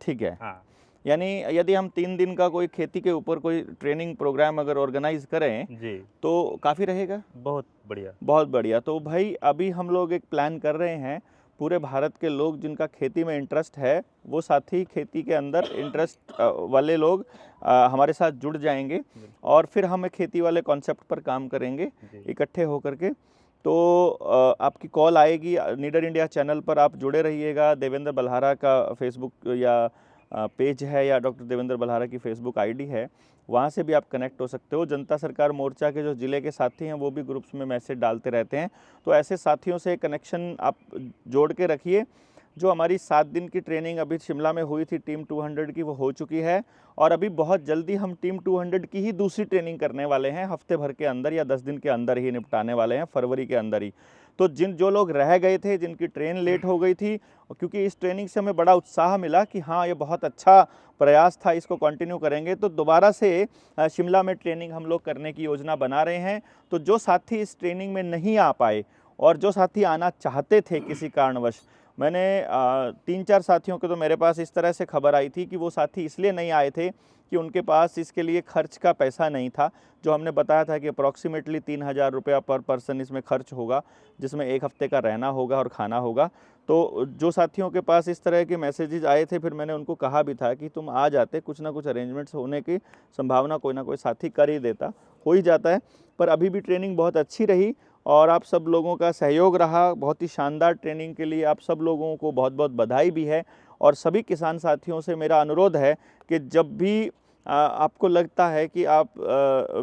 ठीक है। हाँ। यानी यदि हम 3 दिन का कोई खेती के ऊपर कोई ट्रेनिंग प्रोग्राम अगर ऑर्गेनाइज करें जी, तो काफ़ी रहेगा। बहुत बढ़िया, बहुत बढ़िया। तो भाई अभी हम लोग एक प्लान कर रहे हैं, पूरे भारत के लोग जिनका खेती में इंटरेस्ट है, वो साथी खेती के अंदर इंटरेस्ट वाले लोग हमारे साथ जुड़ जाएंगे और फिर हम एक खेती वाले कॉन्सेप्ट पर काम करेंगे इकट्ठे होकर के। तो आपकी कॉल आएगी, नीडर इंडिया चैनल पर आप जुड़े रहिएगा। देवेंद्र बल्हारा का फेसबुक या पेज है या डॉक्टर देवेंद्र बल्हारा की फेसबुक आईडी है, वहाँ से भी आप कनेक्ट हो सकते हो। जनता सरकार मोर्चा के जो ज़िले के साथी हैं वो भी ग्रुप्स में मैसेज डालते रहते हैं, तो ऐसे साथियों से कनेक्शन आप जोड़ के रखिए। जो हमारी 7 दिन की ट्रेनिंग अभी शिमला में हुई थी टीम 200 की, वो हो चुकी है और अभी बहुत जल्दी हम टीम 200 की ही दूसरी ट्रेनिंग करने वाले हैं, हफ्ते भर के अंदर या 10 दिन के अंदर ही निपटाने वाले हैं, फरवरी के अंदर ही। तो जो लोग रह गए थे, जिनकी ट्रेन लेट हो गई थी, क्योंकि इस ट्रेनिंग से हमें बड़ा उत्साह मिला कि हाँ ये बहुत अच्छा प्रयास था, इसको कंटिन्यू करेंगे, तो दोबारा से शिमला में ट्रेनिंग हम लोग करने की योजना बना रहे हैं। तो जो साथी इस ट्रेनिंग में नहीं आ पाए और जो साथी आना चाहते थे किसी कारणवश, मैंने 3-4 साथियों के तो मेरे पास इस तरह से खबर आई थी कि वो साथी इसलिए नहीं आए थे कि उनके पास इसके लिए खर्च का पैसा नहीं था, जो हमने बताया था कि अप्रॉक्सीमेटली 3000 रुपया पर पर्सन इसमें खर्च होगा, जिसमें 1 हफ्ते का रहना होगा और खाना होगा। तो जो साथियों के पास इस तरह के मैसेजेस आए थे, फिर मैंने उनको कहा भी था कि तुम आ जाते, कुछ ना कुछ अरेंजमेंट्स होने की संभावना कोई ना कोई साथी कर ही देता, हो ही जाता है। पर अभी भी ट्रेनिंग बहुत अच्छी रही और आप सब लोगों का सहयोग रहा, बहुत ही शानदार ट्रेनिंग के लिए आप सब लोगों को बहुत बहुत बधाई भी है। और सभी किसान साथियों से मेरा अनुरोध है कि जब भी आपको लगता है कि आप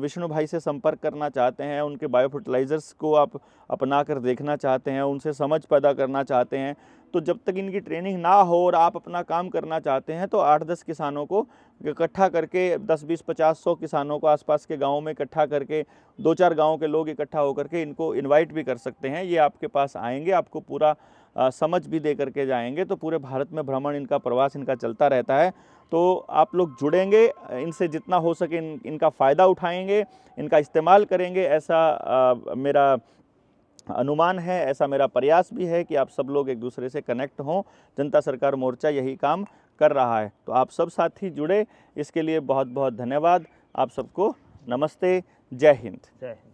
विष्णु भाई से संपर्क करना चाहते हैं, उनके बायो फर्टिलाइज़र्स को आप अपना कर देखना चाहते हैं, उनसे समझ पैदा करना चाहते हैं, तो जब तक इनकी ट्रेनिंग ना हो और आप अपना काम करना चाहते हैं, तो 8-10 किसानों को इकट्ठा करके, 10, 20, 50, 100 किसानों को आसपास के गाँव में इकट्ठा करके, 2-4 गाँव के लोग इकट्ठा होकर के इनको इन्वाइट भी कर सकते हैं। ये आपके पास आएंगे, आपको पूरा समझ भी दे करके जाएंगे। तो पूरे भारत में भ्रमण इनका, प्रवास इनका चलता रहता है। तो आप लोग जुड़ेंगे, इनसे जितना हो सके इनका फ़ायदा उठाएंगे, इनका इस्तेमाल करेंगे, ऐसा मेरा अनुमान है, ऐसा मेरा प्रयास भी है कि आप सब लोग एक दूसरे से कनेक्ट हों। जनता सरकार मोर्चा यही काम कर रहा है। तो आप सब साथी जुड़े, इसके लिए बहुत बहुत धन्यवाद। आप सबको नमस्ते, जय हिंद। जय हिंद।